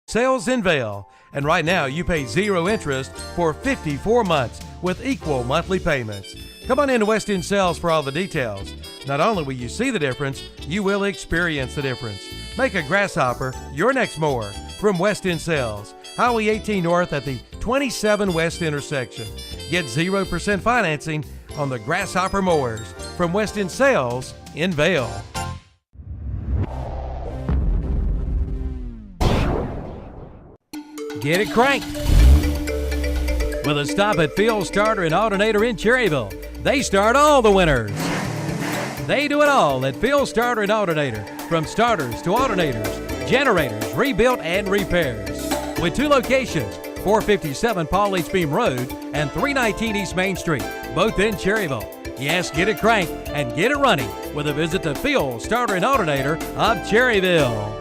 Sales in Vail, and right now you pay 0 interest for 54 months with equal monthly payments. Come on into West End Sales for all the details. Not only will you see the difference, you will experience the difference. Make a Grasshopper your next mower from West End Sales, Highway 18 North at the 27 West intersection. Get 0% financing on the Grasshopper mowers from West End Sales in Vail. Get it cranked with a stop at Field Starter and Alternator in Cherryville. They start all the winners. They do it all at Field Starter and Alternator, from starters to alternators, generators, rebuilt and repairs. With 2 locations, 457 Paul H. Beam Road and 319 East Main Street, both in Cherryville. Yes, get it cranked and get it running with a visit to Field Starter and Alternator of Cherryville.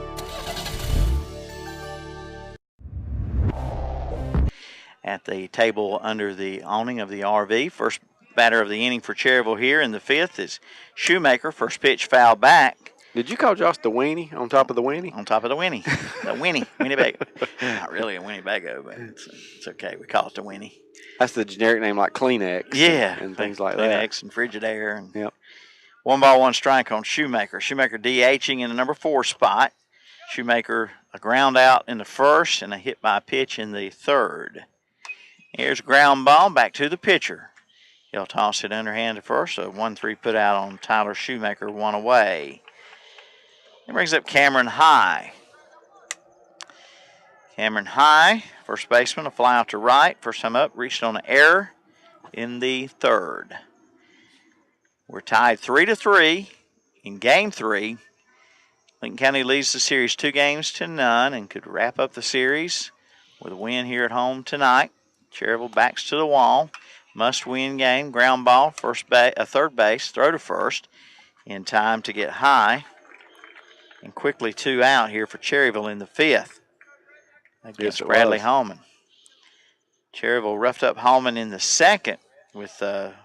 At the table under the awning of the RV. First batter of the inning for Cherryville here in the 5th is Shoemaker. First pitch foul back. Did you call Josh the weenie on top of the weenie? On top of the weenie. The Winnebago. Not really a Winnebago, but it's okay. We call it the Winnie. That's the generic name, like Kleenex. Yeah. And things like Kleenex and Frigidaire. And yep. 1 ball, 1 strike on Shoemaker. Shoemaker DHing in the number 4 spot. Shoemaker a ground out in the 1st and a hit by pitch in the 3rd. Here's a ground ball back to the pitcher. He'll toss it underhand to first. So 1-3 put out on Tyler Shoemaker, 1 away. He brings up Cameron High. Cameron High, first baseman, a fly out to right. First time up, reached on an error in the 3rd. We're tied 3-3 in Game 3. Lincoln County leads the series 2-0 and could wrap up the series with a win here at home tonight. Cherryville backs to the wall. Must-win game. Ground ball, third base, throw to first in time to get High. And quickly 2 out here for Cherryville in the 5th against Bradley Hallman. Cherryville roughed up Hallman in the 2nd with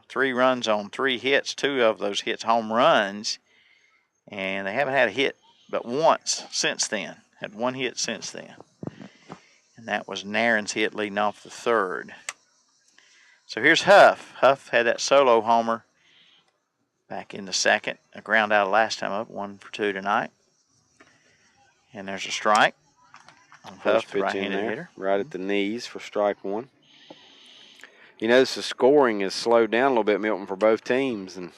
3 runs on 3 hits. 2 of those hits home runs. And they haven't had a hit but once since then. Had 1 hit since then. And that was Nairn's hit leading off the 3rd. So here's Huff. Huff had that solo homer back in the 2nd. A ground out last time up, 1 for 2 tonight. And there's a strike on Huff, the right-handed hitter. Right at the knees for strike 1. You notice the scoring is slowed down a little bit, Milton, for both teams. And,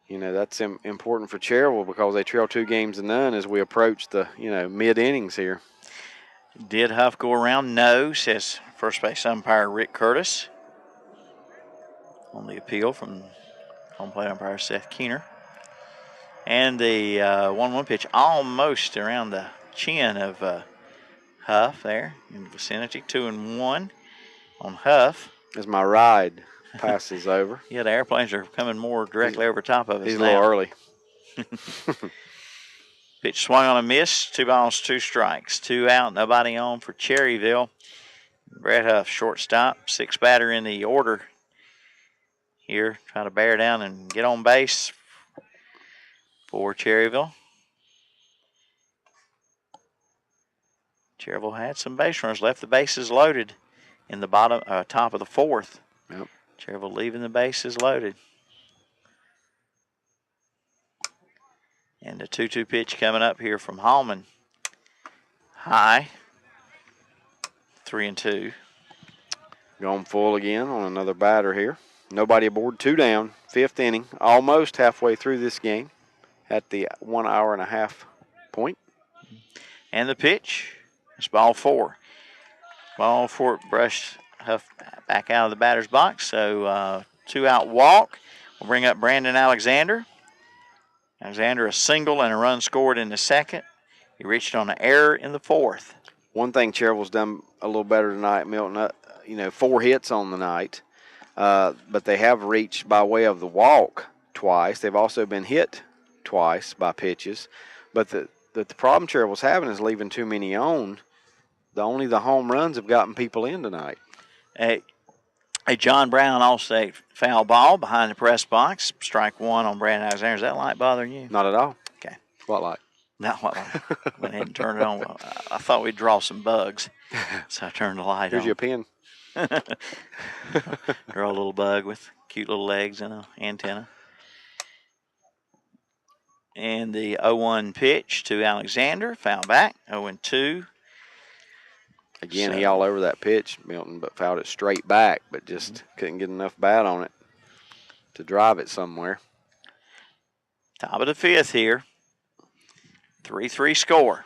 you know, that's important for Cherryville because they trail 2-0 as we approach the, mid-innings here. Did Huff go around? No, says first base umpire Rick Curtis on the appeal from home plate umpire Seth Keener. And the 1-1 pitch almost around the chin of Huff there in the vicinity. 2-1 on Huff. As my ride passes over. Yeah, the airplanes are coming more directly over top of us He's now. a little early. Pitch swung on a miss. 2 balls, 2 strikes. 2 out, nobody on for Cherryville. Brett Huff, shortstop, 6th batter in the order here. Trying to bear down and get on base for Cherryville. Cherryville had some base runners, left the bases loaded in the top of the 4th. Yep. Cherryville leaving the bases loaded. And the 2-2 pitch coming up here from Hallman. High. 3-2. Going full again on another batter here. Nobody aboard, 2 down, 5th inning. Almost halfway through this game at the 1 hour and a half point. And the pitch. It's ball 4. Ball 4 brushed Huff back out of the batter's box. So 2 out walk. We'll bring up Brandon Alexander. Alexander, a single and a run scored in the 2nd. He reached on an error in the 4th. One thing Cherryville's done a little better tonight, Milton, 4 hits on the night, but they have reached by way of the walk twice. They've also been hit twice by pitches. But the problem Cherryville's having is leaving too many on. Only the home runs have gotten people in tonight. A John Brown Allstate foul ball behind the press box. Strike 1 on Brandon Alexander. Is that light bothering you? Not at all. Okay. What light? No, I went ahead and turned it on. I thought we'd draw some bugs, so I turned the light Here's on. your pen. Draw a little bug with cute little legs and an antenna. And the 0-1 pitch to Alexander, foul back, 0-2. Again, he all over that pitch, Milton, but fouled it straight back, but just couldn't get enough bat on it to drive it somewhere. Top of the fifth here. 3-3 score.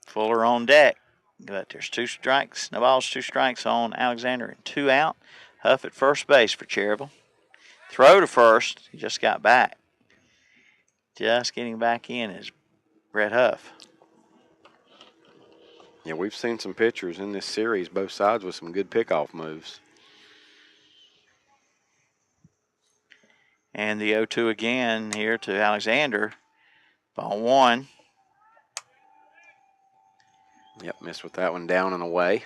Fuller on deck. But there's 2 strikes, no balls, 2 strikes on Alexander and 2 out. Huff at first base for Cherryville. Throw to first. He just got back. Just getting back in is Brett Huff. Yeah, we've seen some pitchers in this series, both sides, with some good pickoff moves. And the 0-2 again here to Alexander. Ball 1. Yep, missed with that one, down and away.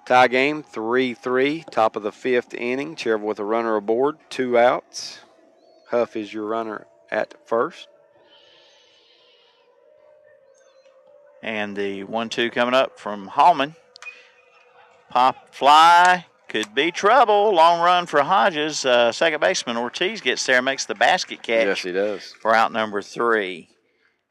Tie game, 3-3, top of the 5th inning. Cherryville with a runner aboard, 2 outs. Huff is your runner at first. And the 1-2 coming up from Hallman. Pop fly, could be trouble. Long run for Hodges. Second baseman Ortiz gets there, makes the basket catch. Yes, he does. For out number 3.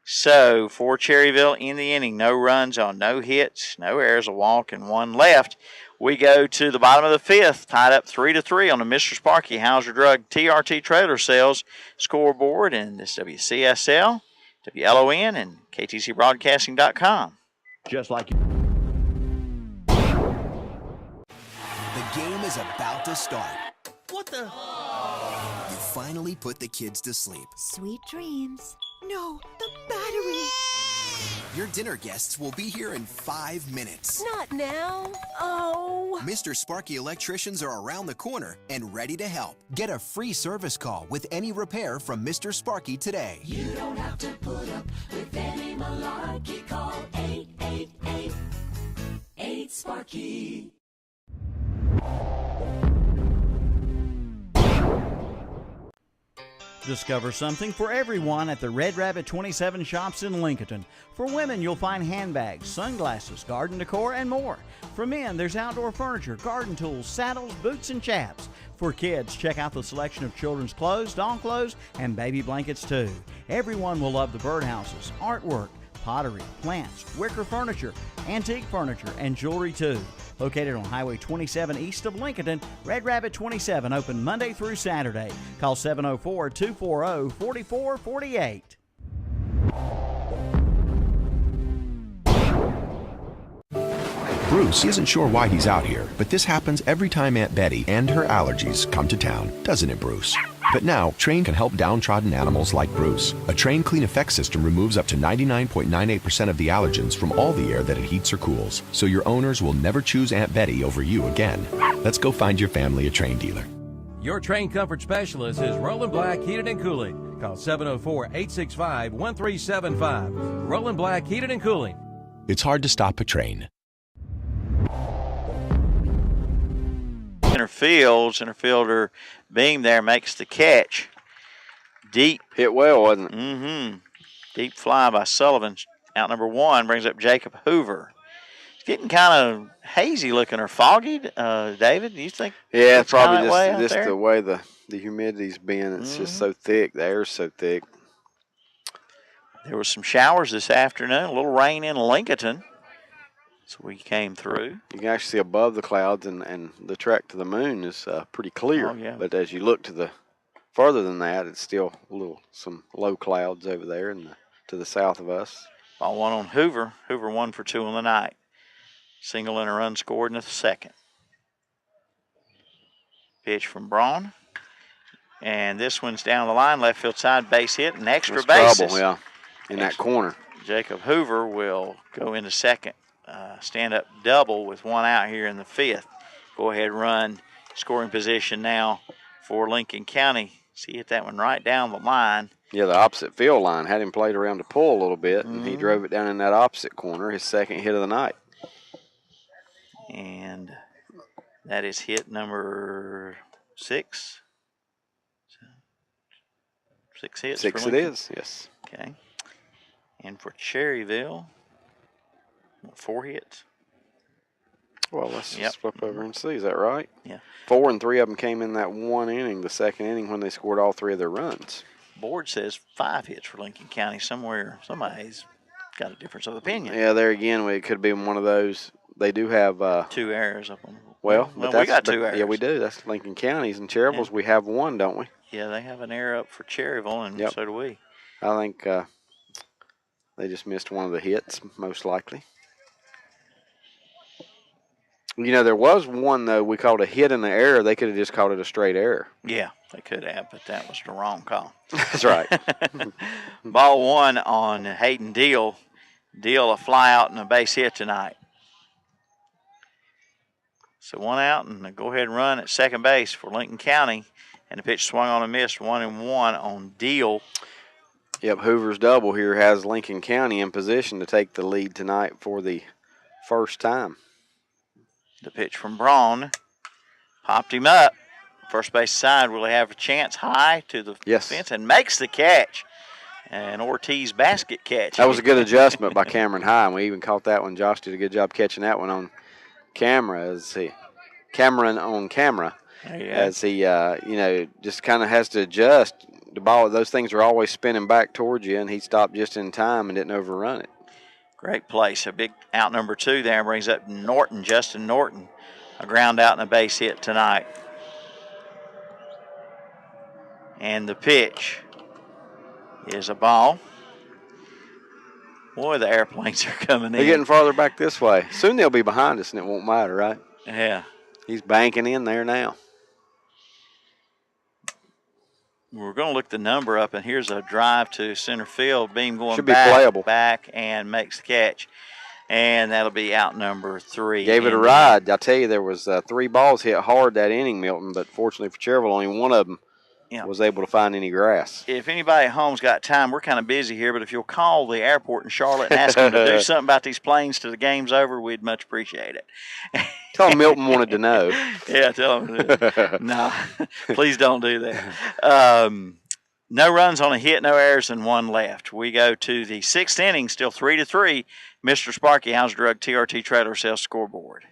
So for Cherryville in the inning, no runs on no hits, no errors, a walk, and 1 left. We go to the bottom of the 5th, tied up 3-3 on the Mr. Sparky Hauser Drug TRT Trailer Sales scoreboard, and this WCSL, WLON, and KTCBroadcasting.com. Just like The game is about to start. What the? You finally put the kids to sleep. Sweet dreams. No, the battery. Your dinner guests will be here in 5 minutes. Not now. Oh. Mr. Sparky electricians are around the corner and ready to help. Get a free service call with any repair from Mr. Sparky today. You don't have to put up with any malarkey. Call 888-8-SPARKY. Discover something for everyone at the Red Rabbit 27 shops in Lincolnton. For women, you'll find handbags, sunglasses, garden decor, and more. For men, there's outdoor furniture, garden tools, saddles, boots, and chaps. For kids, check out the selection of children's clothes, doll clothes, and baby blankets too. Everyone will love the birdhouses, artwork, pottery, plants, wicker furniture, antique furniture, and jewelry too. Located on Highway 27 east of Lincolnton, Red Rabbit 27 open Monday through Saturday. Call 704-240-4448. Bruce isn't sure why he's out here, but this happens every time Aunt Betty and her allergies come to town, doesn't it, Bruce? But now, Train can help downtrodden animals like Bruce. A Train Clean Effect system removes up to 99.98% of the allergens from all the air that it heats or cools, so your owners will never choose Aunt Betty over you again. Let's go find your family a Train dealer. Your Train Comfort Specialist is Roland Black Heated and Cooling. Call 704-865-1375. Roland Black Heated and Cooling. It's hard to stop a train. Center fielder Beam there makes the catch. Deep. Hit well, wasn't it? Mm-hmm. Deep fly by Sullivan. Out number 1 brings up Jacob Hoover. It's getting kind of hazy looking or foggy. David, do you think? Yeah, it's kinda probably that way just out there? the way the humidity's been. It's just so thick. The air's so thick. There was some showers this afternoon. A little rain in Lincolnton. So we came through. You can actually see above the clouds, and the track to the moon is pretty clear. Oh, yeah. But as you look to the further than that, it's still some low clouds over there to the south of us. Ball 1 on Hoover. Hoover 1 for 2 on the night. Single and a run scored in the second. Pitch from Braun. And this one's down the line, left field side, base hit, and extra bases. Trouble, yeah, in that corner. Jacob Hoover will go into second. Stand-up double with 1 out here in the 5th. Go-ahead run, scoring position now for Lincoln County. See, hit that one right down the line. Yeah, the opposite field line. Had him played around to pull a little bit, and he drove it down in that opposite corner, his second hit of the night. And that is hit number 6. 6 hits. 6 for it Lincoln. is, yes. Okay. And for Cherryville, 4 hits. Well, let's Yep. just flip over and see. Is that right? Yeah. 4 and 3 of them came in that one inning, the second inning, when they scored all 3 of their runs. Board says 5 hits for Lincoln County. Somebody's got a difference of opinion. Yeah, there again, it could be one of those. They do have 2 errors up on. well, we that's, got 2 errors. Yeah, we do. That's Lincoln County's, and Cherryville's we have 1, don't we? Yeah, they have an error up for Cherryville, and Yep. so do we. I think they just missed one of the hits, most likely. You know, there was one, though, we called a hit in the error. They could have just called it a straight error. Yeah, they could have, but that was the wrong call. That's right. Ball 1 on Hayden Deal. Deal a fly out and a base hit tonight. So 1 out and a go-ahead run at second base for Lincoln County. And the pitch swung on and missed, 1-1 on Deal. Yep, Hoover's double here has Lincoln County in position to take the lead tonight for the first time. The pitch from Braun popped him up. First base side will have a chance high to the fence and makes the catch. An Ortiz basket catch. That was a good adjustment by Cameron High, and we even caught that one. Josh did a good job catching that one on camera Cameron on camera as he, just kind of has to adjust. The ball, those things are always spinning back towards you, and he stopped just in time and didn't overrun it. Great place. A big out number 2 there brings up Justin Norton. A ground out and a base hit tonight. And the pitch is a ball. Boy, the airplanes are coming in. They're getting farther back this way. Soon they'll be behind us, and it won't matter, right? Yeah. He's banking in there now. We're going to look the number up, and here's a drive to center field. Beam going Should be playable. back and makes the catch. And that'll be out number 3. Gave it a ride. I'll tell you, there was 3 balls hit hard that inning, Milton, but fortunately for Cherryville, only one of them was able to find any grass. If anybody at home's got time, we're kind of busy here, but if you'll call the airport in Charlotte and ask them to do something about these planes till the game's over, we'd much appreciate it. Tell them Milton wanted to know. Yeah, tell them. No, please don't do that. No runs on a hit, no errors, and 1 left. We go to the 6th inning, still 3-3. Mr. Sparky, how's Drug TRT Trailer Sales scoreboard?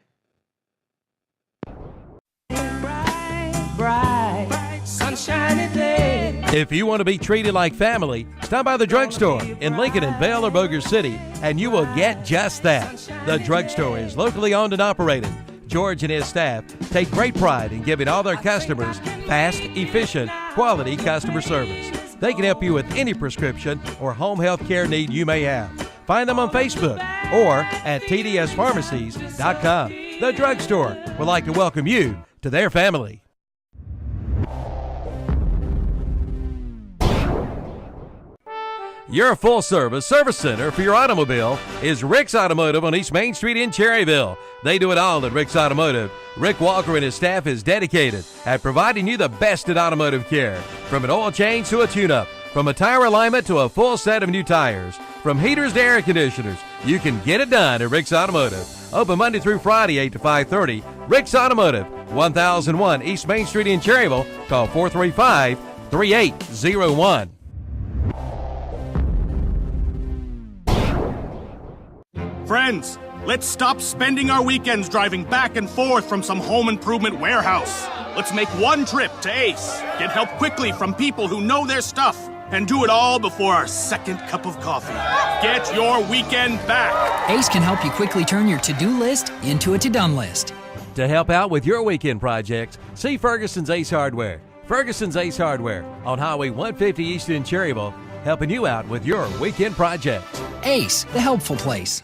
Bright, sunshiny day. If you want to be treated like family, stop by the drugstore in Lincoln and Vale or Boger City, and you will get just that. The drugstore is locally owned and operated. George and his staff take great pride in giving all their customers fast, efficient, quality customer service. They can help you with any prescription or home health care need you may have. Find them on Facebook or at tdspharmacies.com. The drugstore would like to welcome you to their family. Your full-service service center for your automobile is Rick's Automotive on East Main Street in Cherryville. They do it all at Rick's Automotive. Rick Walker and his staff is dedicated at providing you the best in automotive care. From an oil change to a tune-up, from a tire alignment to a full set of new tires, from heaters to air conditioners, you can get it done at Rick's Automotive. Open Monday through Friday, 8 to 5:30. Rick's Automotive, 1001 East Main Street in Cherryville. Call 435-3801. Friends, let's stop spending our weekends driving back and forth from some home improvement warehouse. Let's make one trip to Ace, get help quickly from people who know their stuff, and do it all before our second cup of coffee. Get your weekend back. Ace can help you quickly turn your to-do list into a to-done list. To help out with your weekend projects, see Ferguson's Ace Hardware. Ferguson's Ace Hardware on Highway 150 East in Cherryville, helping you out with your weekend projects. Ace, the helpful place.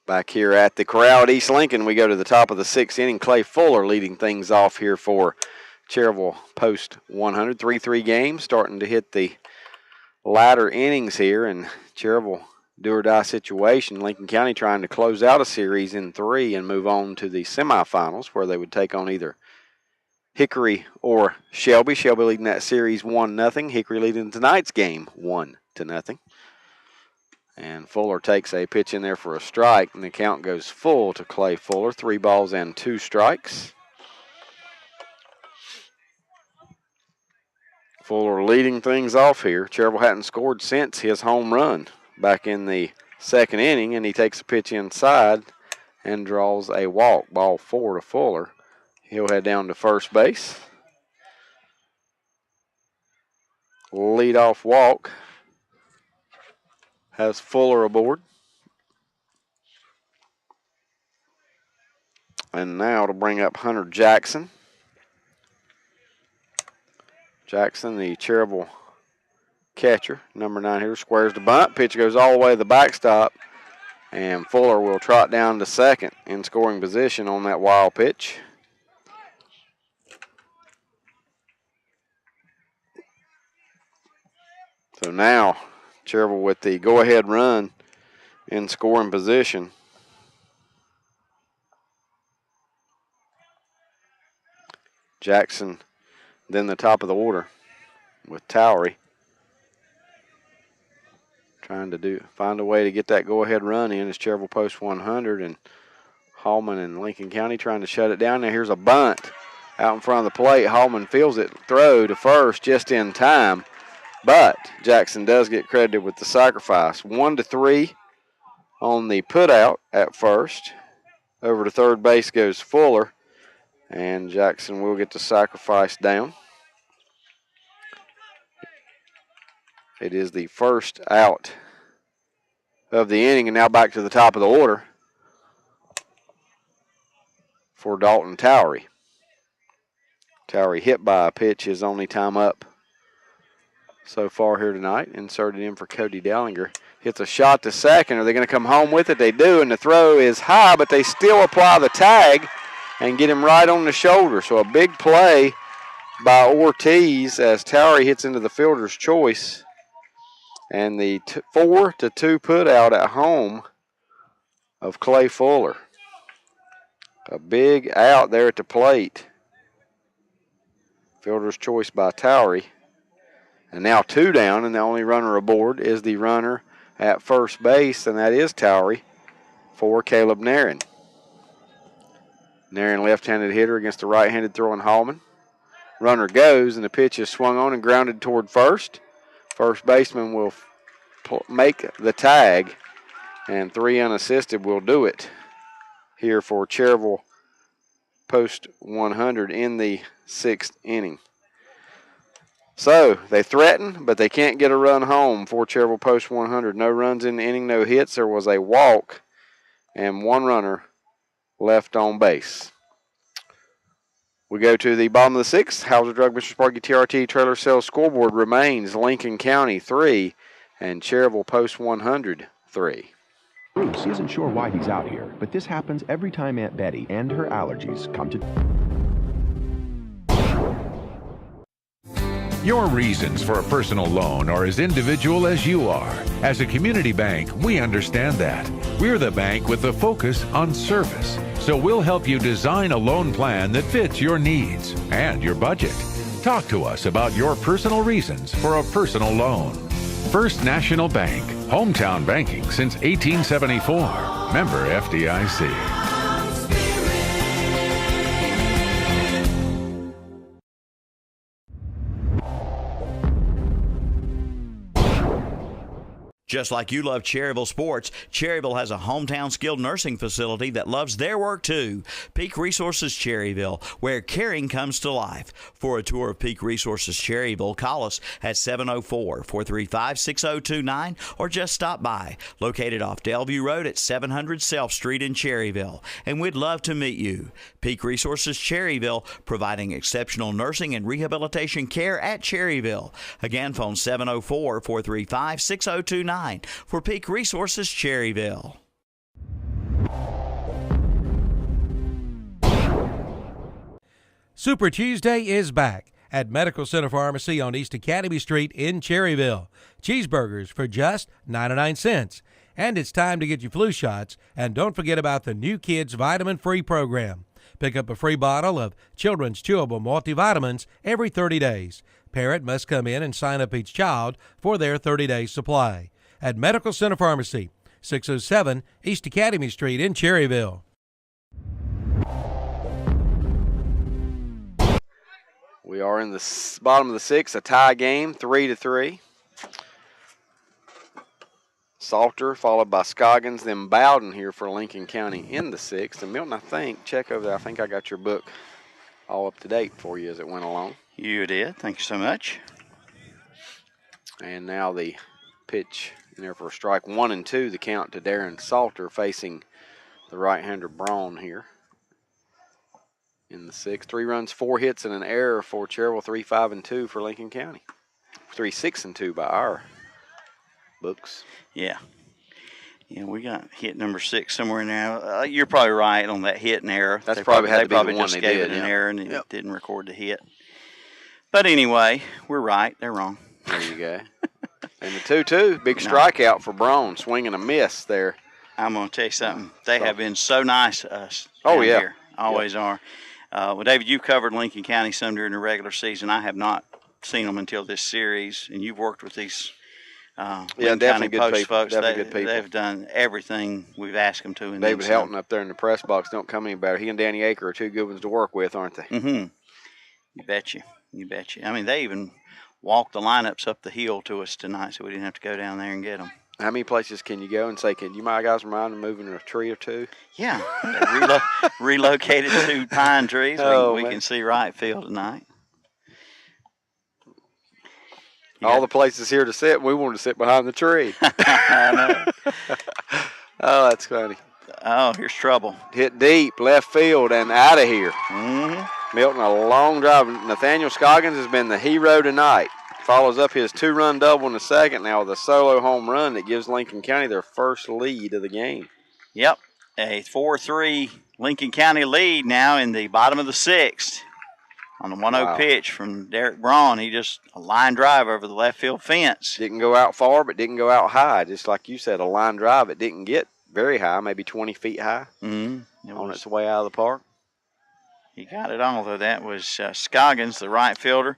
Back here at the Corral at East Lincoln, we go to the top of the 6th inning. Clay Fuller leading things off here for Cherryville Post 100. 3-3 game, starting to hit the latter innings here, and Cherryville do-or-die situation. Lincoln County trying to close out a series in 3 and move on to the semifinals, where they would take on either Hickory or Shelby. Shelby leading that series 1-0. Hickory leading tonight's game 1-0. And Fuller takes a pitch in there for a strike, and the count goes full to Clay Fuller. 3 balls and 2 strikes. Fuller leading things off here. Cherryville hadn't scored since his home run back in the second inning, and he takes a pitch inside and draws a walk. Ball 4 to Fuller. He'll head down to first base. Leadoff walk has Fuller aboard. And now to bring up Hunter Jackson. Jackson, the Cherryville catcher, number 9 hitter, squares the bunt. Pitch goes all the way to the backstop. And Fuller will trot down to second in scoring position on that wild pitch. So now Cherryville with the go-ahead run in scoring position. Jackson then the top of the order with Towery. Trying to find a way to get that go-ahead run in as Cherryville Post 100, and Hallman and Lincoln County trying to shut it down. Now here's a bunt out in front of the plate. Hallman fields it, throw to first just in time, but Jackson does get credited with the sacrifice. 1-3 on the put out at first. Over to third base goes Fuller, and Jackson will get the sacrifice down. It is the first out of the inning, and now back to the top of the order for Dalton Towery. Towery hit by a pitch, his only time up so far here tonight. Inserted in for Cody Dallinger. Hits a shot to second. Are they going to come home with it? They do, and the throw is high, but they still apply the tag and get him right on the shoulder. So a big play by Ortiz as Towery hits into the fielder's choice. And the 4-2 put out at home of Clay Fuller. A big out there at the plate. Fielder's choice by Towery. And now 2 down, and the only runner aboard is the runner at first base, and that is Towery for Caleb Nairn. Nairn, left-handed hitter against the right-handed throwing Hallman. Runner goes, and the pitch is swung on and grounded toward first. First baseman will make the tag, and 3 unassisted will do it here for Cherryville Post 100 in the 6th inning. So they threaten, but they can't get a run home for Cherryville Post 100. No runs in the inning, no hits. There was a walk and 1 runner left on base. We go to the bottom of the 6th. Hauser Drug, Mr. Sparky, TRT Trailer Sales scoreboard remains Lincoln County 3 and Cherryville Post 100 3. Bruce isn't sure why he's out here, but this happens every time Aunt Betty and her allergies come to... Your reasons for a personal loan are as individual as you are. As a community bank, we understand that. We're the bank with the focus on service. So we'll help you design a loan plan that fits your needs and your budget. Talk to us about your personal reasons for a personal loan. First National Bank, hometown banking since 1874. Member FDIC. Just like you love Cherryville sports, Cherryville has a hometown skilled nursing facility that loves their work too. Peak Resources Cherryville, where caring comes to life. For a tour of Peak Resources Cherryville, call us at 704-435-6029 or just stop by. Located off Delview Road at 700 Self Street in Cherryville. And we'd love to meet you. Peak Resources Cherryville, providing exceptional nursing and rehabilitation care at Cherryville. Again, phone 704-435-6029. For Peak Resources Cherryville. Super Tuesday is back at Medical Center Pharmacy on East Academy Street in Cherryville. Cheeseburgers for just 99 cents. And it's time to get your flu shots. And don't forget about the new Kids Vitamin Free program. Pick up a free bottle of Children's Chewable Multivitamins every 30 days. Parent must come in and sign up each child for their 30-day supply. At Medical Center Pharmacy, 607 East Academy Street in Cherryville. We are in the bottom of the sixth, a tie game, 3-3. Salter followed by Scoggins, then Bowden here for Lincoln County in the sixth. And Milton, I think, check over there. I think I got your book all up to date for you as it went along. You did. Thank you so much. And now the pitch in there for a strike. 1-2, the count to Darren Salter facing the right-hander Braun here in the sixth. 3 runs, 4 hits, and an error for Cherryville. 3-5-2 for Lincoln County. 3-6-2 by our books. Yeah. Yeah, we got hit number 6 somewhere in there. You're probably right on that hit and error. That's probably had to be the one just they gave did, it an yeah. error and it didn't record the hit. But anyway, we're right. They're wrong. There you go. And the 2-2, big strikeout for Braun, swing and a miss there. I'm going to tell you something. They have been so nice to us. Oh, yeah. Here. Always are. Well, David, you've covered Lincoln County some during the regular season. I have not seen them until this series, and you've worked with these Lincoln County Post folks. Definitely good people. They've done everything we've asked them to. David Helton up there in the press box don't come any better. He and Danny Aker are 2 good ones to work with, aren't they? Mm-hmm. You bet you. You bet you. I mean, they even walked the lineups up the hill to us tonight, so we didn't have to go down there and get them. How many places can you go and say, can you my guys mind moving a tree or two? Yeah. Relocated 2 pine trees. We can see right field tonight. All the places here to sit, we wanted to sit behind the tree. I know. Oh, that's funny. Oh, here's trouble. Hit deep, left field, and out of here. Mm-hmm. Milton, a long drive. Nathaniel Scoggins has been the hero tonight. Follows up his 2-run double in the second now with a solo home run that gives Lincoln County their first lead of the game. Yep, a 4-3 Lincoln County lead now in the bottom of the sixth. On the 1-0 pitch from Derek Braun, he just a line drive over the left field fence. Didn't go out far, but didn't go out high. Just like you said, a line drive. It didn't get very high, maybe 20 feet high on its way out of the park. He got it all, though. That was Scoggins, the right fielder.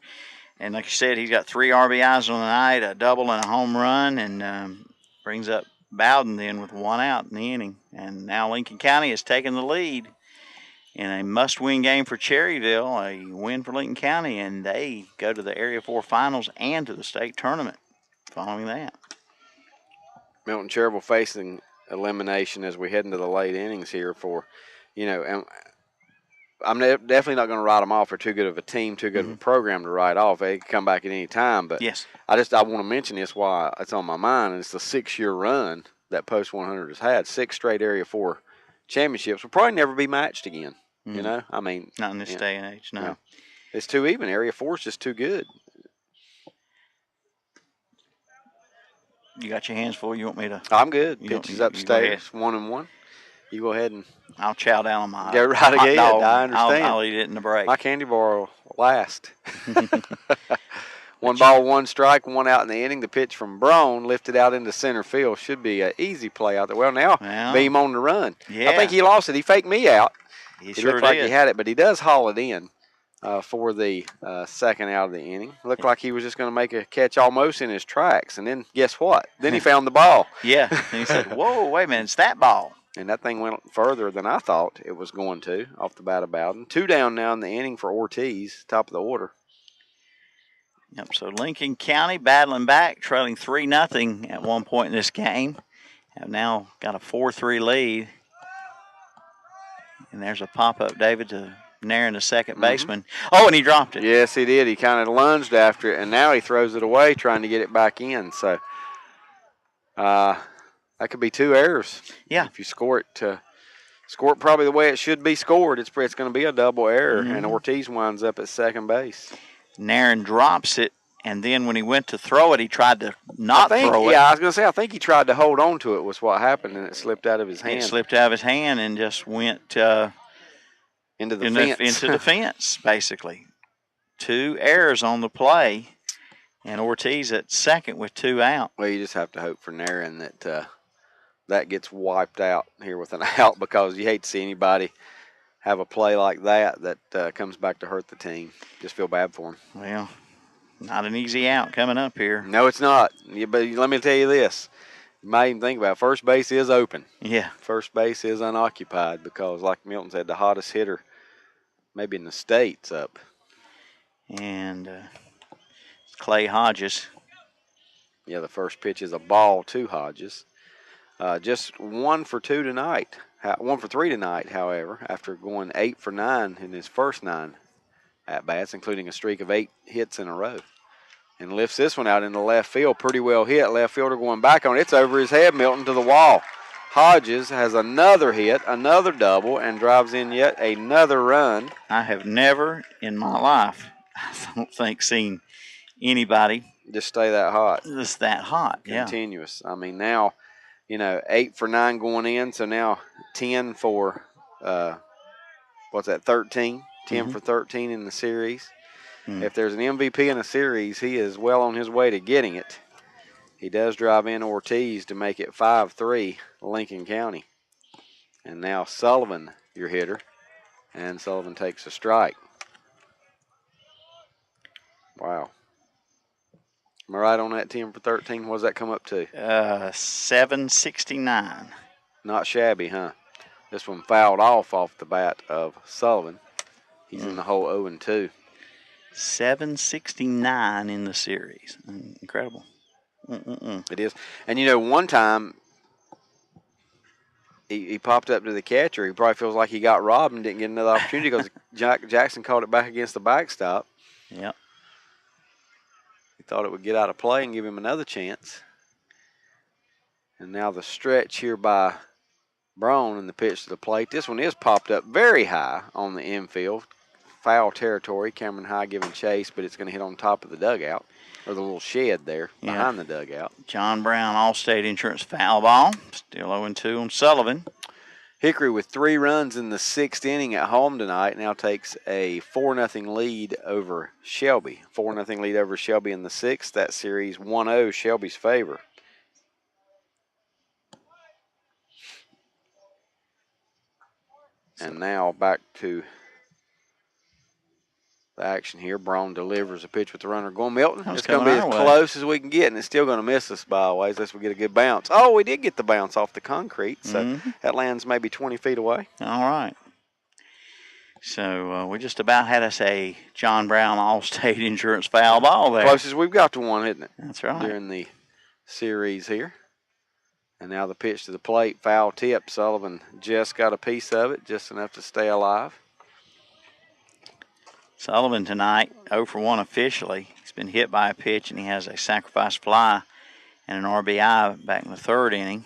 And like I said, he's got 3 RBIs on the night, a double and a home run, and brings up Bowden then with 1 out in the inning. And now Lincoln County has taken the lead in a must-win game for Cherryville, a win for Lincoln County, and they go to the Area 4 finals and to the state tournament following that. Milton Cherryville facing elimination as we head into the late innings here for, and I'm definitely not going to write them off for too good of a team, too good of a program to write off. They can come back at any time. But yes, I want to mention this while it's on my mind. And it's the 6-year run that Post 100 has had. 6 straight Area 4 championships will probably never be matched again. I mean, not in this day and age. No, it's too even. Area 4 is just too good. You got your hands full. You want me to? I'm good. Pitch is upstairs, 1-1. You go ahead and I'll chow down on my go right ahead. I understand. I'll eat it in the break. My candy bar will last. 1 ball, 1 strike, 1 out in the inning. The pitch from Braun lifted out into center field. Should be an easy play out there. Well, now Beam on the run. Yeah. I think he lost it. He faked me out. He sure looked like he had it, but he does haul it in for the second out of the inning. Looked like he was just going to make a catch almost in his tracks. And then guess what? Then he found the ball. Yeah. And he said, whoa, wait a minute, it's that ball. And that thing went further than I thought it was going to off the bat of Bowden. 2 down now in the inning for Ortiz, top of the order. Yep, so Lincoln County battling back, trailing 3-0 at one point in this game. Have now got a 4-3 lead. And there's a pop-up, David, to Nairn, the second baseman. Oh, and he dropped it. Yes, he did. He kind of lunged after it, and now he throws it away trying to get it back in. So that could be 2 errors. Yeah. If you score it probably the way it should be scored, it's going to be a double error, and Ortiz winds up at second base. Nairn drops it, and then when he went to throw it, he tried to throw it. Yeah, I was going to say, I think he tried to hold on to it was what happened, and it slipped out of his hand. It slipped out of his hand and just went into the fence. Into the fence, basically. 2 errors on the play, and Ortiz at second with 2 out. Well, you just have to hope for Nairn that that gets wiped out here with an out, because you hate to see anybody have a play like that comes back to hurt the team. Just feel bad for him. Well, not an easy out coming up here. No, it's not. But let me tell you this. You might even think about it. First base is open. Yeah. First base is unoccupied because, like Milton said, the hottest hitter maybe in the state's up. And Clay Hodges. Yeah, the first pitch is a ball to Hodges. Just 1 for 2 tonight. 1 for 3 tonight, however, after going 8 for 9 in his first 9 at-bats, including a streak of 8 hits in a row. And lifts this one out into left field. Pretty well hit. Left fielder going back on it. It's over his head, Milton, to the wall. Hodges has another hit, another double, and drives in yet another run. I have never in my life, I don't think, seen anybody just stay that hot. Just that hot, Continuous. I mean, now, 8 for 9 going in, so now 10 for, 13? 10 for 13 in the series. If there's an MVP in a series, he is well on his way to getting it. He does drive in Ortiz to make it 5-3 Lincoln County. And now Sullivan, your hitter, and Sullivan takes a strike. Wow. Am I right on that 10 for 13? What does that come up to? 769. Not shabby, huh? This one fouled off the bat of Sullivan. He's in the hole 0-2. 769 in the series. Incredible. It is. And, one time he popped up to the catcher. He probably feels like he got robbed and didn't get another opportunity because Jackson caught it back against the backstop. Yep. He thought it would get out of play and give him another chance. And now the stretch here by Braun and the pitch to the plate. This one is popped up very high on the infield. Foul territory. Cameron High giving chase, but it's going to hit on top of the dugout, or the little shed there behind the dugout. John Brown, Allstate Insurance foul ball. Still 0-2 on Sullivan. Hickory with 3 runs in the 6th inning at home tonight now takes a 4-0 lead over Shelby. 4-0 lead over Shelby in the 6th. That series 1-0 Shelby's favor. And now back to the action here. Braun delivers a pitch with the runner going. Milton, it's going to be as close as we can get, and it's still going to miss us by a ways unless we get a good bounce. Oh, we did get the bounce off the concrete, so that lands maybe 20 feet away. All right. So we just about had us a John Brown Allstate Insurance foul ball there. Closest we've got to one, isn't it? That's right. During the series here. And now the pitch to the plate, foul tip. Sullivan just got a piece of it, just enough to stay alive. Sullivan tonight, 0 for 1 officially. He's been hit by a pitch, and he has a sacrifice fly and an RBI back in the 3rd inning.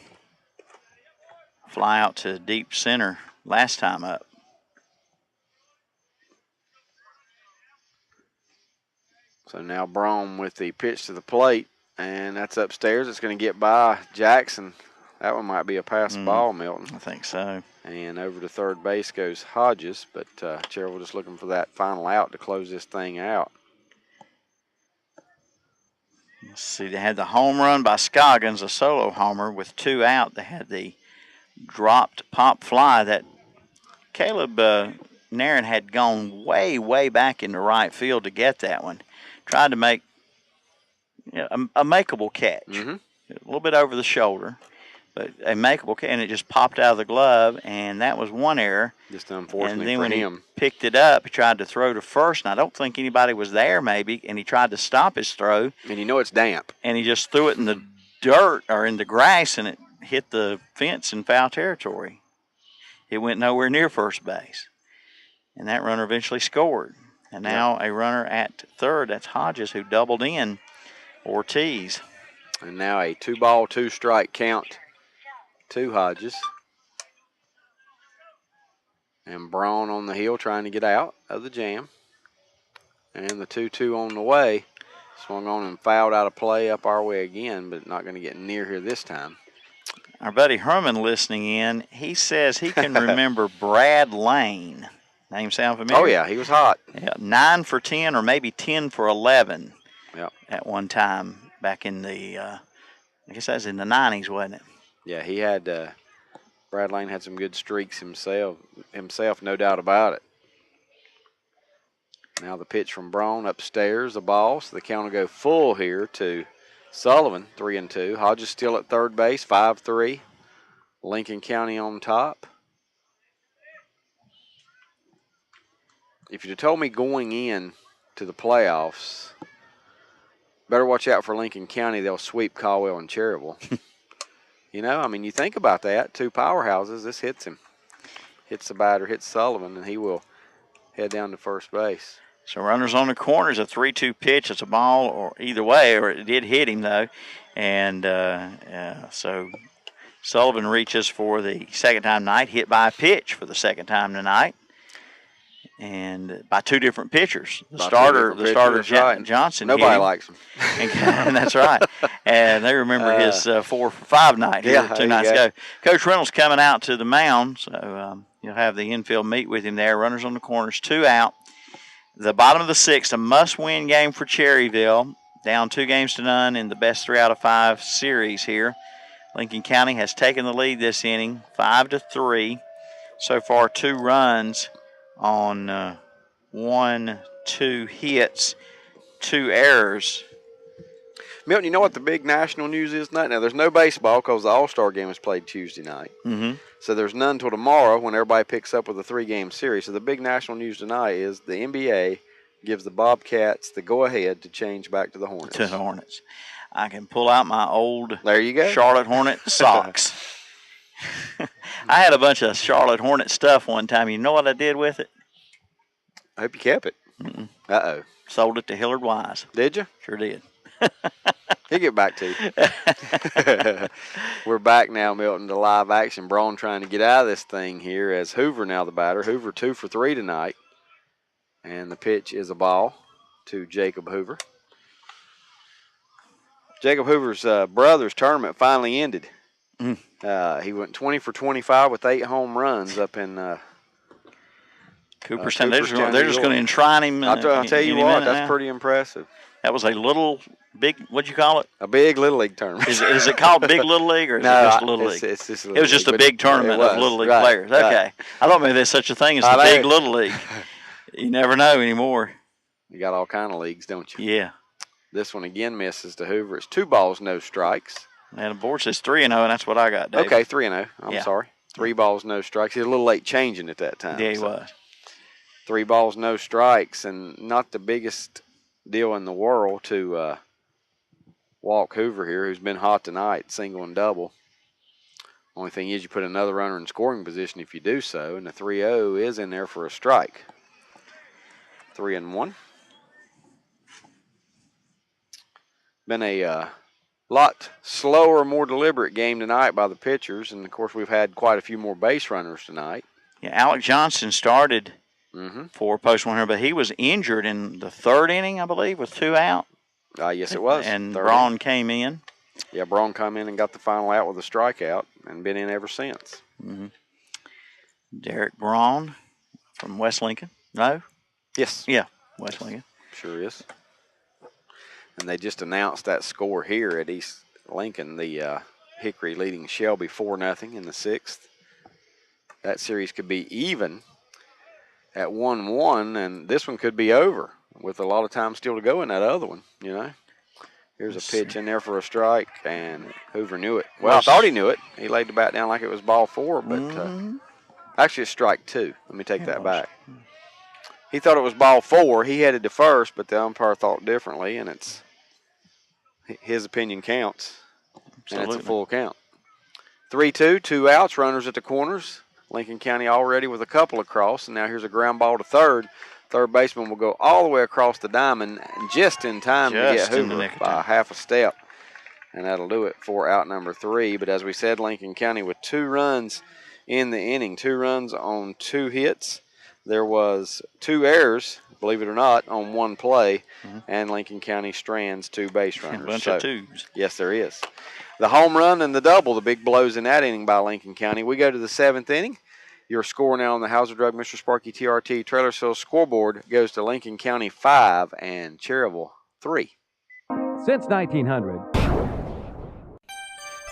Fly out to deep center last time up. So now Braun with the pitch to the plate, and that's upstairs. It's going to get by Jackson. That one might be a pass ball, Milton. I think so. And over to third base goes Hodges, but Cherryville just looking for that final out to close this thing out. Let's see, they had the home run by Scoggins, a solo homer with 2 out. They had the dropped pop fly that Caleb Nairn had gone way, way back into right field to get that one. Tried to make a makeable catch. A little bit over the shoulder, but a makeable catch, and it just popped out of the glove, and that was one error. Just unfortunate and then for when him. He picked it up, he tried to throw to first, and I don't think anybody was there maybe, and he tried to stop his throw. And it's damp. And he just threw it in the dirt or in the grass, and it hit the fence in foul territory. It went nowhere near first base. And that runner eventually scored. And now a runner at third, that's Hodges, who doubled in Ortiz. And now a 2-ball, 2-strike count to Hodges. And Braun on the hill trying to get out of the jam. And the 2-2 on the way. Swung on and fouled out of play up our way again, but not going to get near here this time. Our buddy Herman listening in, he says he can remember Brad Lane. Name sound familiar? Oh, yeah, he was hot. Yeah, 9 for 10 or maybe 10 for 11 at one time back in the, I guess that was in the 90s, wasn't it? Yeah, he had, Brad Lane had some good streaks himself, no doubt about it. Now the pitch from Braun upstairs, the ball, so the count will go full here to Sullivan, 3-2. Hodges still at third base, 5-3. Lincoln County on top. If you'd have told me going in to the playoffs, better watch out for Lincoln County. They'll sweep Caldwell and Cherryville. You know, I mean, you think about that. 2 powerhouses. This hits him. Hits the batter, hits Sullivan, and he will head down to first base. So runners on the corners, a 3-2 pitch. It's a ball, or either way, or it did hit him, though. And so Sullivan reaches for the second time tonight, hit by a pitch for the second time tonight. And by 2 different pitchers. The starter right. Johnson. Nobody likes him. And that's right. And they remember his 4 for 5 night here 2 nights ago. Coach Reynolds coming out to the mound, so you'll have the infield meet with him there. Runners on the corners, 2 out. The bottom of the 6th, a must-win game for Cherryville. Down 2-0 in the best 3 out of 5 series here. Lincoln County has taken the lead this inning, 5-3. So far, 2 runs on 1, 2 hits, 2 errors. Milton, you know what the big national news is tonight? Now, there's no baseball because the All-Star game was played Tuesday night. Mm-hmm. So there's none till tomorrow when everybody picks up with a 3-game series. So the big national news tonight is the NBA gives the Bobcats the go-ahead to change back to the Hornets. To the Hornets. I can pull out my old there you go. Charlotte Hornet socks. I had a bunch of Charlotte Hornet stuff one time. You know what I did with it? I hope you kept it. Mm-mm. Uh-oh. Sold it to Hillard Wise. Did you? Sure did. He'll get back to you. We're back now, Milton, to live action. Braun trying to get out of this thing here as Hoover now the batter. Hoover 2 for 3 tonight. And the pitch is a ball to Jacob Hoover. Jacob Hoover's brother's tournament finally ended. He went 20 for 25 with 8 home runs up in Cooperstown. They're just going to enshrine him. I'll tell you what, that's pretty impressive. That was a little big, what'd you call it? A big Little League tournament. Is it called Big Little League, or is it just Little League? It's just it was just a big tournament of Little League players. Right. Okay. I thought maybe there's such a thing as the Big Little League. You never know anymore. You got all kind of leagues, don't you? Yeah. This one again misses to Hoover. It's 2 balls, no strikes. And the board says 3-0, and that's what I got, Dave. Okay, 3-0. I'm sorry. 3 balls, no strikes. He was a little late changing at that time. Yeah, he was. 3 balls, no strikes, and not the biggest deal in the world to walk Hoover here, who's been hot tonight, single and double. Only thing is you put another runner in scoring position if you do so, and the 3-0 is in there for a strike. 3-1. Been a lot slower, more deliberate game tonight by the pitchers, and of course we've had quite a few more base runners tonight. Yeah, Alec Johnson started for Post 100, but he was injured in the 3rd inning, I believe, with 2 out. Yes, it was. And Braun came in. Yeah, Braun come in and got the final out with a strikeout and been in ever since. Derek Braun from West Lincoln. No? Yes. Yeah, West Lincoln. Sure is. And they just announced that score here at East Lincoln, the Hickory leading Shelby 4-0 in the 6th. That series could be even at 1-1, and this one could be over with a lot of time still to go in that other one, you know. Here's a pitch in there for a strike, and Hoover knew it. Well, I thought he knew it. He laid the bat down like it was ball 4, but actually it's strike 2. Let me take that back. He thought it was ball 4. He headed to first, but the umpire thought differently, and it's his opinion counts, and it's a full count. 3-2, 2 outs, runners at the corners. Lincoln County already with a couple across, and now here's a ground ball to third. Third baseman will go all the way across the diamond just in time to get Hoover by half a step, and that'll do it for out number 3. But as we said, Lincoln County with 2 runs in the inning, 2 runs on 2 hits. There was 2 errors, believe it or not, on 1 play, and Lincoln County strands 2 base runners. A bunch of twos. Yes, there is. The home run and the double, the big blows in that inning by Lincoln County. We go to the 7th inning. Your score now on the Hauser Drug Mr. Sparky TRT Trailer Sales scoreboard goes to Lincoln County 5 and Cherryville 3. Since 1900.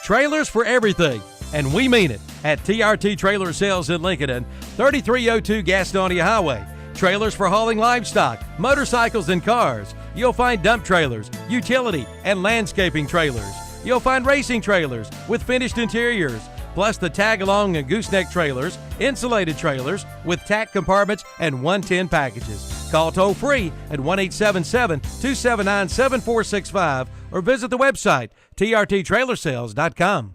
Trailers for everything, and we mean it, at TRT Trailer Sales in Lincolnton, 3302 Gastonia Highway. Trailers for hauling livestock, motorcycles, and cars. You'll find dump trailers, utility, and landscaping trailers. You'll find racing trailers with finished interiors, plus the tag-along and gooseneck trailers, insulated trailers with tack compartments and 110 packages. Call toll-free at 1-877-279-7465 or visit the website, trttrailersales.com.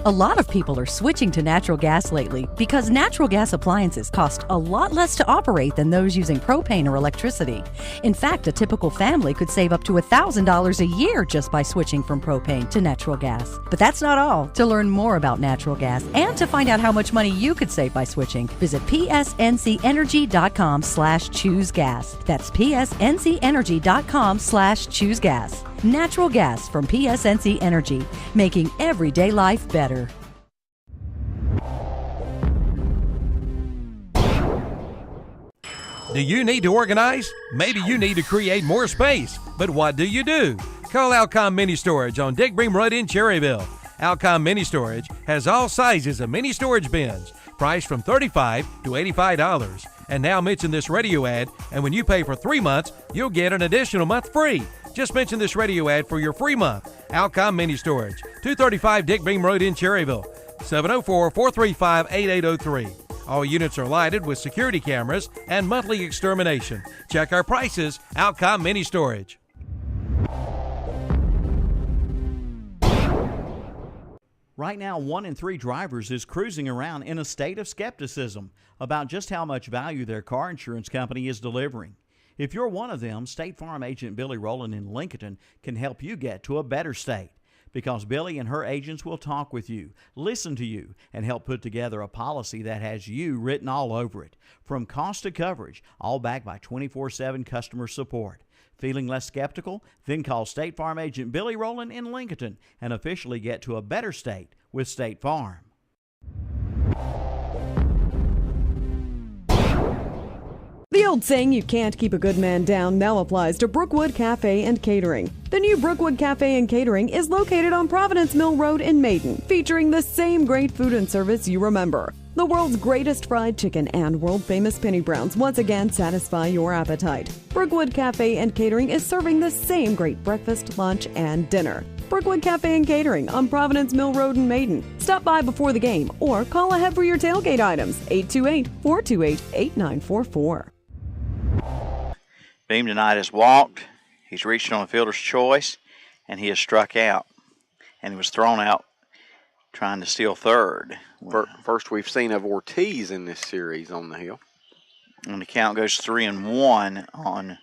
A lot of people are switching to natural gas lately because natural gas appliances cost a lot less to operate than those using propane or electricity. In fact, a typical family could save up to $1,000 a year just by switching from propane to natural gas. But that's not all. To learn more about natural gas and to find out how much money you could save by switching, visit psncenergy.com/choosegas. That's psncenergy.com/choosegas. Natural gas from PSNC Energy, making everyday life better. Do you need to organize? Maybe you need to create more space. But what do? Call Alcom Mini Storage on Dick Bream Road in Cherryville. Alcom Mini Storage has all sizes of mini storage bins, priced from $35 to $85. And now mention this radio ad, and when you pay for 3 months, you'll get an additional month free. Just mention this radio ad for your free month. Alcom Mini Storage, 235 Dick Bream Road in Cherryville, 704-435-8803. All units are lighted with security cameras and monthly extermination. Check our prices, Alcom Mini Storage. Right now, 1 in 3 drivers is cruising around in a state of skepticism about just how much value their car insurance company is delivering. If you're one of them, State Farm agent Billy Roland in Lincolnton can help you get to a better state, because Billy and her agents will talk with you, listen to you, and help put together a policy that has you written all over it, from cost to coverage, all backed by 24/7 customer support. Feeling less skeptical? Then call State Farm agent Billy Roland in Lincolnton and officially get to a better state with State Farm. The old saying, you can't keep a good man down, now applies to Brookwood Cafe and Catering. The new Brookwood Cafe and Catering is located on Providence Mill Road in Maiden, featuring the same great food and service you remember. The world's greatest fried chicken and world-famous penny browns once again satisfy your appetite. Brookwood Cafe and Catering is serving the same great breakfast, lunch, and dinner. Brookwood Cafe and Catering on Providence Mill Road in Maiden. Stop by before the game or call ahead for your tailgate items, 828-428-8944. Beam tonight has walked. He's reached on a fielder's choice, and he has struck out. And he was thrown out trying to steal third. First we've seen of Ortiz in this series on the hill. And the count goes 3-1 on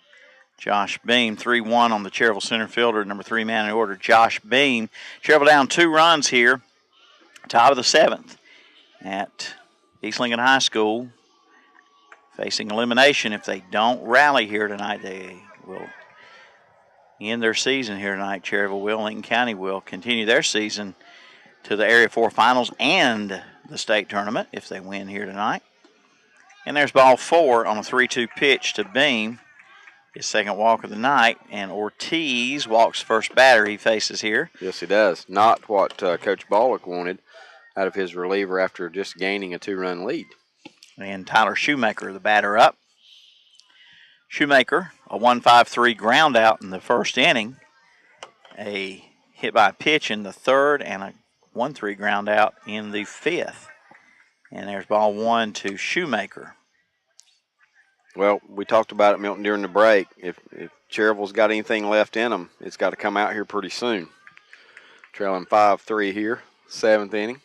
Josh Beam. 3-1 on the Cherryville center fielder, number 3 man in order, Josh Beam. Cherryville down 2 runs here. Top of the 7th at East Lincoln High School. Facing elimination if they don't rally here tonight. They will end their season here tonight. Cherryville will. Lincoln County will continue their season to the Area 4 finals and the state tournament if they win here tonight. And there's ball 4 on a 3-2 pitch to Beam. His second walk of the night. And Ortiz walks first batter he faces here. Yes, he does. Not what Coach Bollock wanted out of his reliever after just gaining a 2-run lead. And Tyler Shoemaker, the batter up. Shoemaker, a 1-5-3 ground out in the first inning. A hit by pitch in the third and a 1-3 ground out in the 5th. And there's ball 1 to Shoemaker. Well, we talked about it, Milton, during the break. If Cherryville's got anything left in them, it's got to come out here pretty soon. Trailing 5-3 here, 7th inning.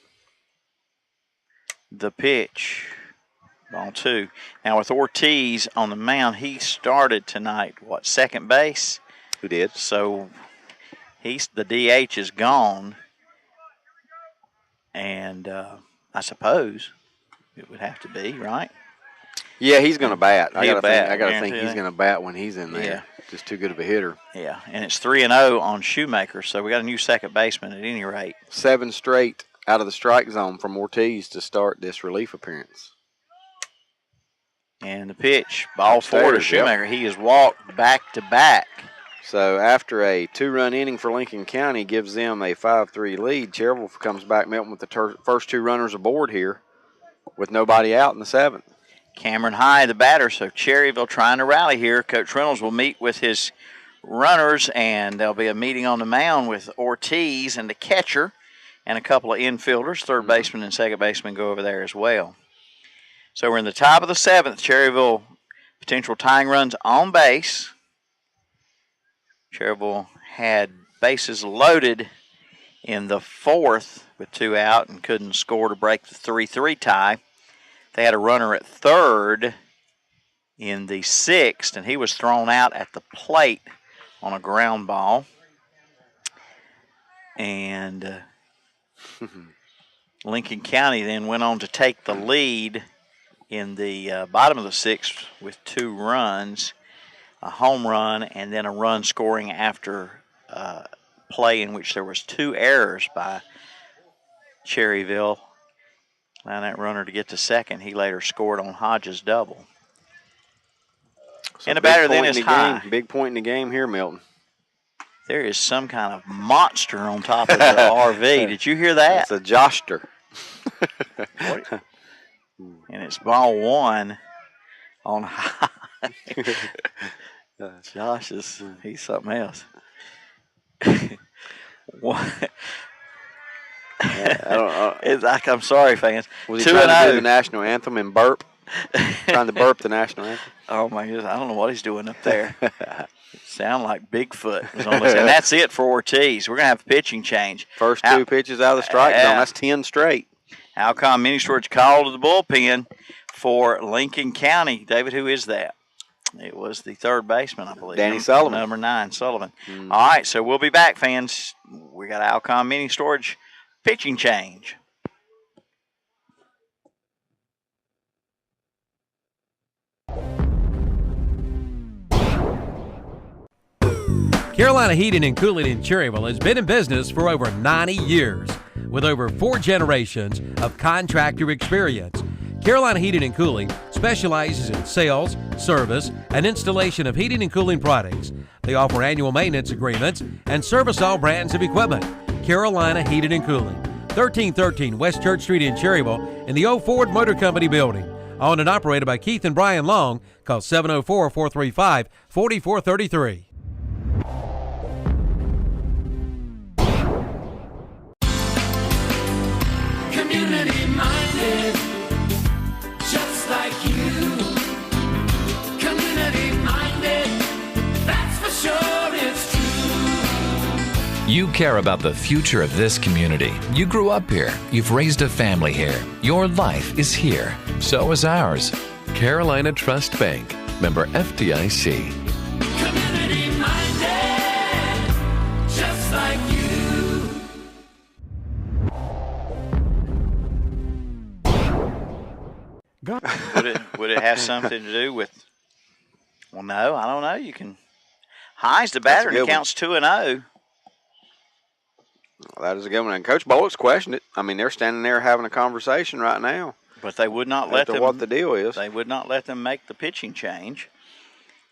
The pitch. Ball 2. Now with Ortiz on the mound, he started tonight, second base? Who did? So the DH is gone. And I suppose it would have to be, right? Yeah, he's going to bat. I got to think he's going to bat when he's in there. Yeah. Just too good of a hitter. Yeah, and it's 3-0 on Shoemaker, so we got a new second baseman at any rate. 7 straight out of the strike zone from Ortiz to start this relief appearance. And the pitch, ball 4 to Shoemaker. Yep. He has walked back-to-back. So after a 2-run inning for Lincoln County gives them a 5-3 lead, Cherryville comes back, Milton, with the first 2 runners aboard here with nobody out in the 7th. Cameron High, the batter, so Cherryville trying to rally here. Coach Reynolds will meet with his runners, and there'll be a meeting on the mound with Ortiz and the catcher and a couple of infielders. Third baseman and second baseman go over there as well. So we're in the top of the 7th. Cherryville potential tying runs on base. Cherryville had bases loaded in the 4th with 2 out and couldn't score to break the 3-3 tie. They had a runner at 3rd in the 6th, and he was thrown out at the plate on a ground ball. And Lincoln County then went on to take the lead in the bottom of the 6th with 2 runs, a home run, and then a run scoring after play in which there was 2 errors by Cherryville. Allowing that runner to get to second. He later scored on Hodges' double. So and a batter then is high. Big point in the game here, Milton. There is some kind of monster on top of the RV. Did you hear that? It's a joster. And it's ball 1 on high. Josh he's something else. What? It's like, I'm sorry, fans. Was he trying to do the national anthem and burp? Trying to burp the national anthem? Oh, my goodness. I don't know what he's doing up there. It sounded like Bigfoot was on this. And that's it for Ortiz. We're going to have a pitching change. First 2 pitches out of the strike zone. That's 10 straight. Alcon Mini Storage called to the bullpen for Lincoln County. David, who is that? It was the 3rd baseman, I believe. Danny Sullivan. Number 9, Sullivan. All right, so we'll be back, fans. We got Alcon Mini Storage pitching change. Carolina Heating and Cooling in Cherryville has been in business for over 90 years with over 4 generations of contractor experience. Carolina Heating and Cooling specializes in sales, service, and installation of heating and cooling products. They offer annual maintenance agreements and service all brands of equipment. Carolina Heating and Cooling, 1313 West Church Street in Cherryville in the Old Ford Motor Company building. Owned and operated by Keith and Brian Long. Call 704-435-4433. Community minded, just like you. Community minded, that's for sure it's true. You care about the future of this community. You grew up here. You've raised a family here. Your life is here. So is ours. Carolina Trust Bank. Member FDIC. Community minded, just like you. Would it have something to do with? Well, no, I don't know. You can. High's the batter and it counts 2-0. Well, that is a good one. And Coach Bullock's questioned it. I mean, they're standing there having a conversation right now. But they would not let them. What the deal is? They would not let them make the pitching change.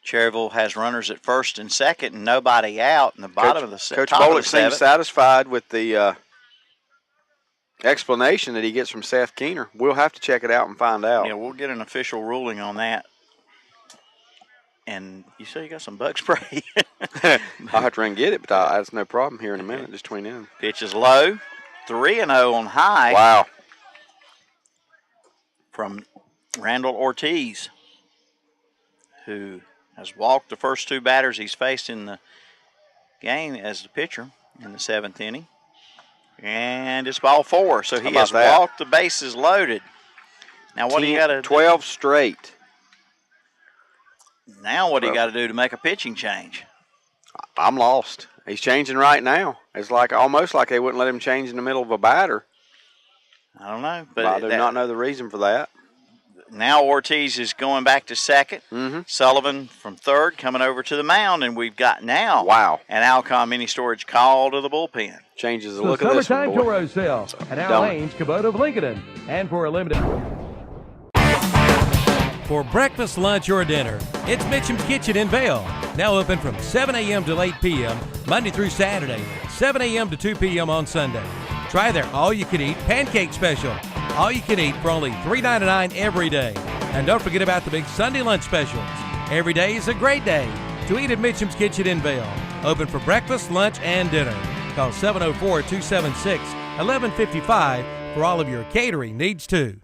Cherryville has runners at 1st and 2nd and nobody out in the bottom of the 7th. Coach Bullock seems satisfied with the explanation that he gets from Seth Keener. We'll have to check it out and find out. Yeah, we'll get an official ruling on that. And you say you got some bug spray. I'll have to run and get it, but that's no problem here in a minute. Just tweet in. Pitch is low. 3-0 on high. Wow. From Randall Ortiz, who has walked the first 2 batters he's faced in the game as the pitcher in the 7th inning. And it's ball 4, so he has walked the bases loaded. Now what do you got to do? 12 straight. Now what do you got to do to make a pitching change? I'm lost. He's changing right now. It's like almost like they wouldn't let him change in the middle of a batter. I don't know. But I do not know the reason for that. Now Ortiz is going back to 2nd. Sullivan from 3rd coming over to the mound, and we've got now an Alcon Mini Storage call to the bullpen. Changes the look of this one, boy. Summertime Toro sale at Al Lane's Kubota of Lincolnton. And for a limited... For breakfast, lunch, or dinner, it's Mitchum's Kitchen in Vail. Now open from 7 a.m. to 8 p.m. Monday through Saturday, 7 a.m. to 2 p.m. on Sunday. Try their all-you-can-eat pancake special. All you can eat for only $3.99 every day. And don't forget about the big Sunday lunch specials. Every day is a great day to eat at Mitchum's Kitchen in Vail. Open for breakfast, lunch, and dinner. Call 704-276-1155 for all of your catering needs too.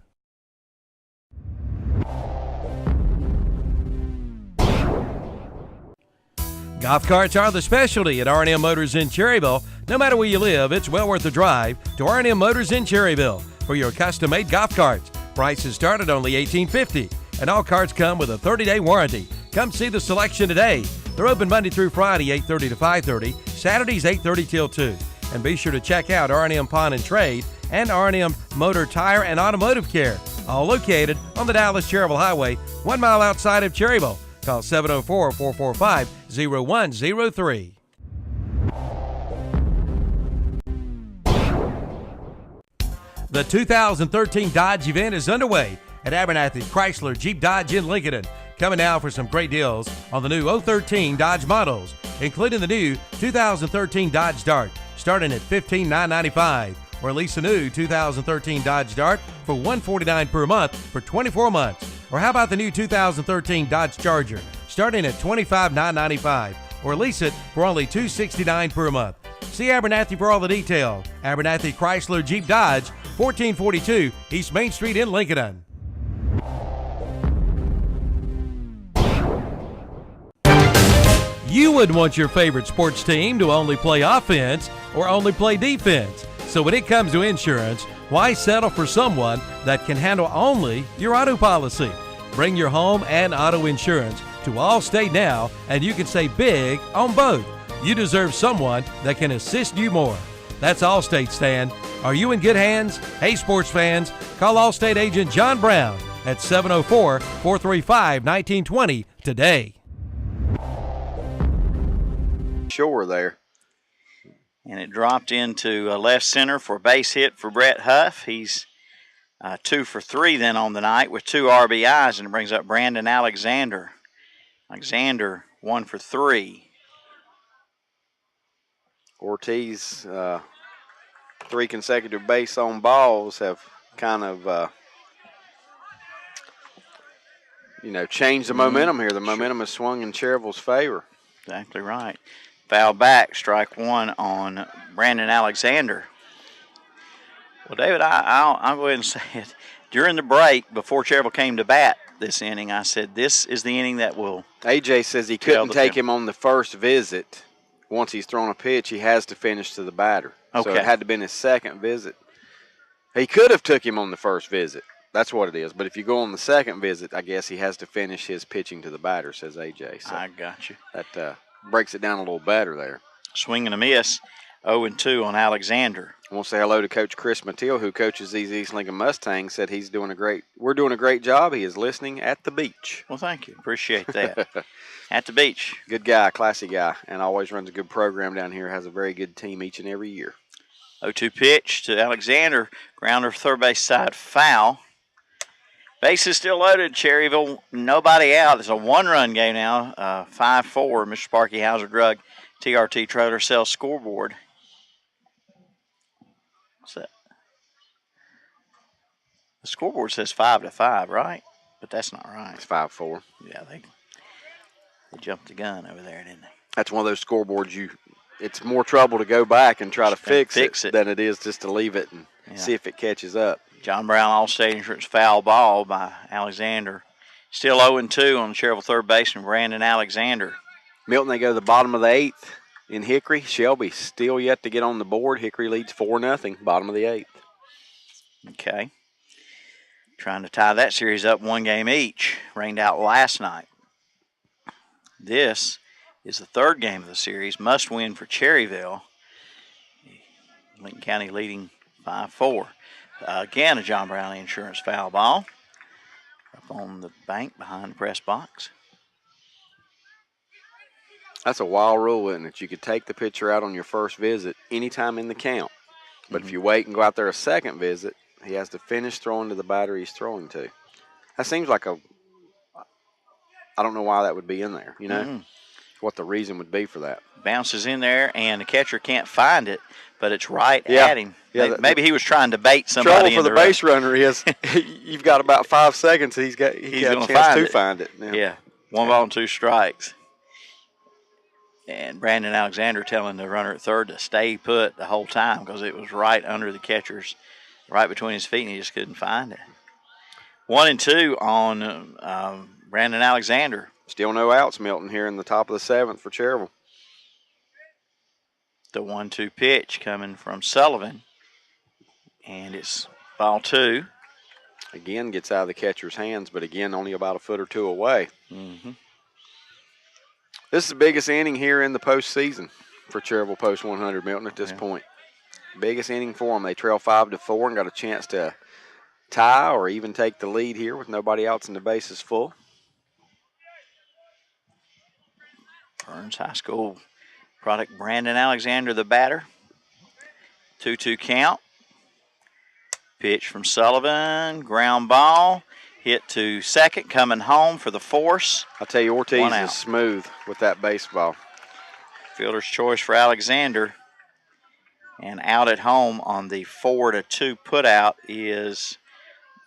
Golf carts are the specialty at R&M Motors in Cherryville. No matter where you live, it's well worth the drive to R&M Motors in Cherryville for your custom-made golf carts. Prices start at only $18.50, and all carts come with a 30-day warranty. Come see the selection today. They're open Monday through Friday, 8:30 to 5:30, Saturdays 8:30 till 2. And be sure to check out R&M Pawn and Trade and R&M Motor Tire and Automotive Care, all located on the Dallas-Cherryville Highway, 1 mile outside of Cherryville. Call 704-445-0103. The 2013 Dodge event is underway at Abernathy Chrysler Jeep Dodge in Lincolnton. Coming now for some great deals on the new 013 Dodge models, including the new 2013 Dodge Dart, starting at $15,995. Or lease a new 2013 Dodge Dart for $149 per month for 24 months. Or how about the new 2013 Dodge Charger, starting at $25,995. Or lease it for only $269 per month. See Abernathy for all the detail. Abernathy Chrysler Jeep Dodge, 1442 East Main Street in Lincolnton. You wouldn't want your favorite sports team to only play offense or only play defense. So when it comes to insurance, why settle for someone that can handle only your auto policy? Bring your home and auto insurance to Allstate now, and you can save big on both. You deserve someone that can assist you more. That's Allstate, Stan. Are you in good hands? Hey, sports fans, call Allstate agent John Brown at 704-435-1920 today. Sure there. And it dropped into left center for a base hit for Brett Huff. He's 2 for 3 then on the night with 2 RBIs, and it brings up Brandon Alexander. Alexander 1 for 3. Ortiz, 3 consecutive base on balls have kind of, changed the momentum here. The momentum has swung in Cherryville's favor. Exactly right. Foul back, strike 1 on Brandon Alexander. Well, David, I'll go ahead and say it. During the break, before Cherryville came to bat this inning, I said this is the inning that will. AJ says he couldn't take him on the first visit. Once he's thrown a pitch, he has to finish to the batter. Okay. So it had to have been his second visit. He could have took him on the first visit. That's what it is. But if you go on the second visit, I guess he has to finish his pitching to the batter, says AJ. So I got you. That breaks it down a little better there. Swing and a miss, 0-2 on Alexander. I want to say hello to Coach Chris Mathieu, who coaches these East Lincoln Mustangs. Said we're doing a great job. He is listening at the beach. Well, thank you. Appreciate that. At the beach. Good guy, classy guy, and always runs a good program down here. Has a very good team each and every year. 0-2 pitch to Alexander. Grounder third base side foul. Base is still loaded. Cherryville, nobody out. It's a 1-run game now. 5-4. Mr. Sparky Hauser Drug, TRT Trailer Sales scoreboard. What's that? The scoreboard says 5-5, right? But that's not right. It's 5-4. Yeah, they jumped the gun over there, didn't they? That's one of those scoreboards it's more trouble to go back and try to fix it than it is just to leave it and see if it catches up. John Brown, Allstate Insurance foul ball by Alexander. Still 0-2 on the Cherryville third baseman, Brandon Alexander. Milton, they go to the bottom of the 8th in Hickory. Shelby still yet to get on the board. Hickory leads 4-0, bottom of the 8th. Okay. Trying to tie that series up 1 game each. Rained out last night. This is the 3rd game of the series. Must win for Cherryville. Lincoln County leading 5-4. Again, a John Brown Insurance foul ball. Up on the bank behind the press box. That's a wild rule, isn't it? You could take the pitcher out on your first visit anytime in the count. But if you wait and go out there a second visit, he has to finish throwing to the batter he's throwing to. That seems like I don't know why that would be in there, what the reason would be for that. Bounces in there, and the catcher can't find it, but it's right at him. Yeah, maybe he was trying to bait somebody. Trouble for the base runner is you've got about 5 seconds. He's got a chance to find it. Yeah, 1 ball and 2 strikes. And Brandon Alexander telling the runner at third to stay put the whole time because it was right under the catcher's, right between his feet, and he just couldn't find it. 1-2 on Brandon Alexander. Still no outs, Milton, here in the top of the 7th for Cherryville. The 1-2 pitch coming from Sullivan. And it's ball 2. Again, gets out of the catcher's hands, but again, only about a foot or two away. Mm-hmm. This is the biggest inning here in the postseason for Cherryville Post 100, Milton, at this point. Biggest inning for them. They trail 5-4 and got a chance to tie or even take the lead here with nobody else and the bases full. Burns High School product Brandon Alexander, the batter. 2-2 count. Pitch from Sullivan, ground ball, hit to second, coming home for the force. I'll tell you, Ortiz is smooth with that baseball. Fielder's choice for Alexander. And out at home on the 4-2 putout is,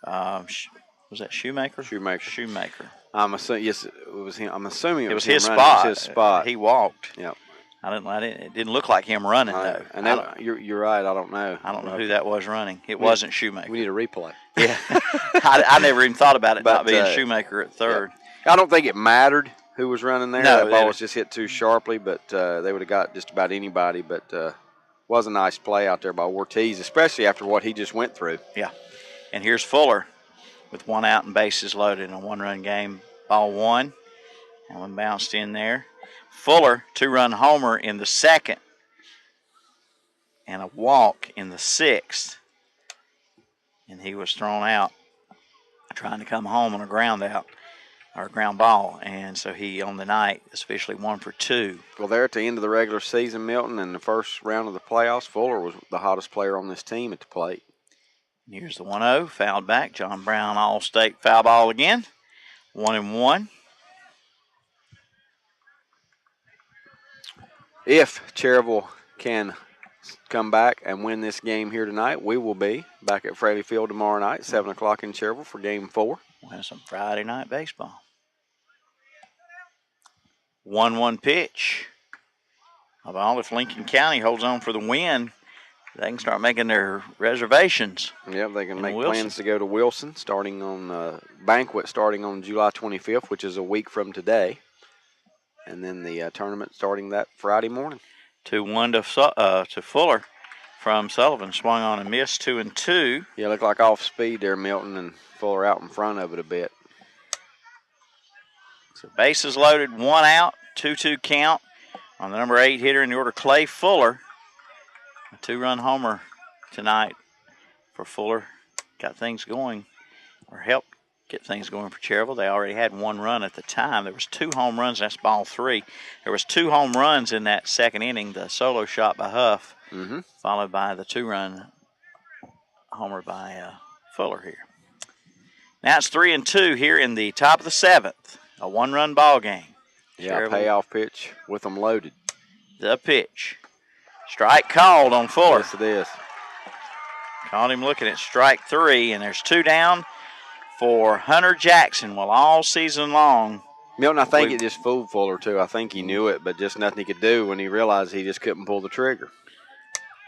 was that Shoemaker? Shoemaker. I'm assuming, yes, it was him. I'm assuming it was him his running. spot. It was his spot. He walked. Yep. It didn't look like him running, though. And you're right. I don't know. I don't know who that was running. It wasn't Shoemaker. We need a replay. Yeah. I never even thought about it not being Shoemaker at third. Yeah. I don't think it mattered who was running there. No, that ball was just hit too sharply, but they would have got just about anybody. But was a nice play out there by Ortiz, especially after what he just went through. Yeah. And here's Fuller with 1 out and bases loaded in a 1-run game. Ball 1. That one bounced in there. Fuller, 2-run homer in the 2nd. And a walk in the 6th. And he was thrown out trying to come home on a ground out or ground ball. And so he, on the night, is officially 1 for 2. Well, there at the end of the regular season, Milton, in the first round of the playoffs, Fuller was the hottest player on this team at the plate. And here's the 1-0, fouled back. John Brown, All-State foul ball again. 1-1. If Cherryville can come back and win this game here tonight, we will be back at Fraley Field tomorrow night, 7 o'clock in Cherryville for Game 4. We'll have some Friday night baseball. 1-1 pitch. Well, if Lincoln County holds on for the win, they can start making their reservations. Yep, they can make plans to go to Wilson, starting on banquet starting on July 25th, which is a week from today. And then the tournament starting that Friday morning. 2-1 to Fuller from Sullivan. Swung on and missed, 2-2. Yeah, looked like off speed there, Milton, and Fuller out in front of it a bit. So bases loaded, 1 out, 2-2 count on the number 8 hitter in the order, Clay Fuller. A 2-run homer tonight for Fuller. Got things going, or helped get things going for Cherryville. They already had 1 run at the time. There was 2 home runs. That's ball 3. There was 2 home runs in that 2nd inning. The solo shot by Huff, followed by the 2-run homer by Fuller here. Now it's 3-2 here in the top of the 7th. A 1-run ball game. Yeah, payoff pitch with them loaded. The pitch. Strike called on Fuller. Yes, it is. Caught him looking at strike 3, and there's 2 down for Hunter Jackson. Well, all season long. Milton, I think it just fooled Fuller, too. I think he knew it, but just nothing he could do when he realized he just couldn't pull the trigger.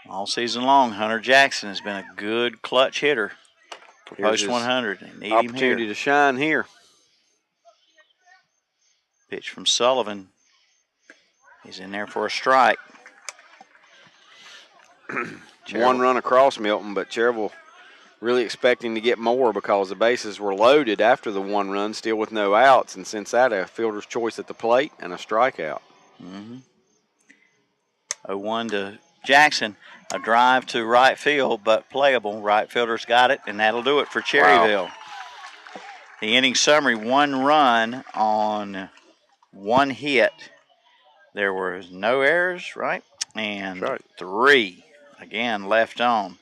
All season long, Hunter Jackson has been a good clutch hitter for Post 100. They need him here. Opportunity to shine here. Pitch from Sullivan. He's in there for a strike. 1 run across Milton, but Cherryville really expecting to get more because the bases were loaded after the 1 run, still with no outs, and since that, a fielder's choice at the plate and a strikeout. 0-1 to Jackson. A drive to right field, but playable. Right fielder's got it, and that'll do it for Cherryville. Wow. The inning summary, 1 run on 1 hit. There was no errors, right? And 3, again, left on.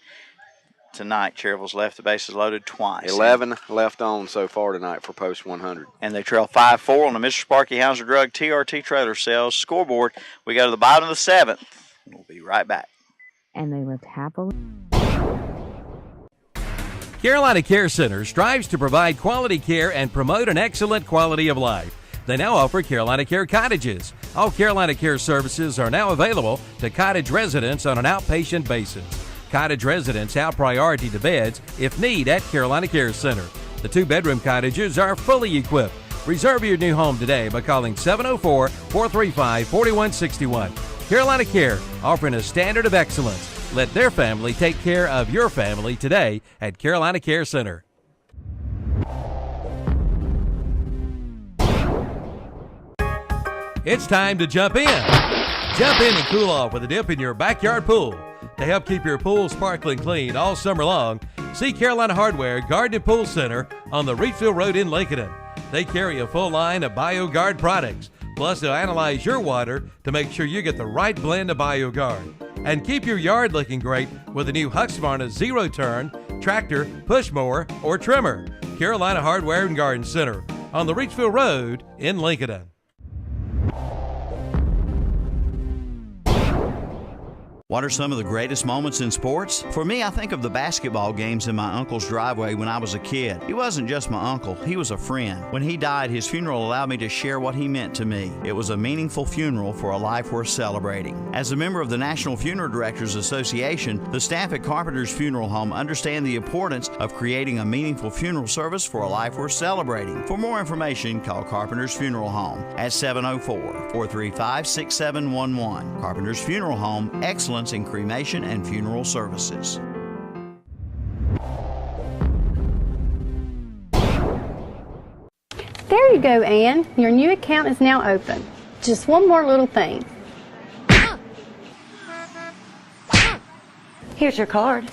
Tonight, Cherryville's left the bases loaded twice. 11 left on so far tonight for Post 100. And they trail 5-4 on the Mr. Sparky Hauser Drug TRT Trailer Sales scoreboard. We go to the bottom of the 7th. We'll be right back. And they lived happily. Carolina Care Center strives to provide quality care and promote an excellent quality of life. They now offer Carolina Care Cottages. All Carolina Care services are now available to cottage residents on an outpatient basis. Cottage residents have priority to beds if need at Carolina Care Center. The 2-bedroom cottages are fully equipped. Reserve your new home today by calling 704-435-4161. Carolina Care, offering a standard of excellence. Let their family take care of your family today at Carolina Care Center. It's time to jump in. Jump in and cool off with a dip in your backyard pool. To help keep your pool sparkling clean all summer long, see Carolina Hardware Garden and Pool Center on the Rehabilitation Road in Lincolnton. They carry a full line of BioGuard products. Plus, they'll analyze your water to make sure you get the right blend of BioGuard. And keep your yard looking great with the new Husqvarna Zero Turn tractor, push mower, or trimmer. Carolina Hardware and Garden Center on the Rehabilitation Road in Lincolnton. What are some of the greatest moments in sports? For me, I think of the basketball games in my uncle's driveway when I was a kid. He wasn't just my uncle, he was a friend. When he died, his funeral allowed me to share what he meant to me. It was a meaningful funeral for a life worth celebrating. As a member of the National Funeral Directors Association, the staff at Carpenter's Funeral Home understand the importance of creating a meaningful funeral service for a life worth celebrating. For more information, call Carpenter's Funeral Home at 704-435-6711. Carpenter's Funeral Home, excellence in cremation and funeral services. There you go, Ann. Your new account is now open. Just one more little thing. Here's your card.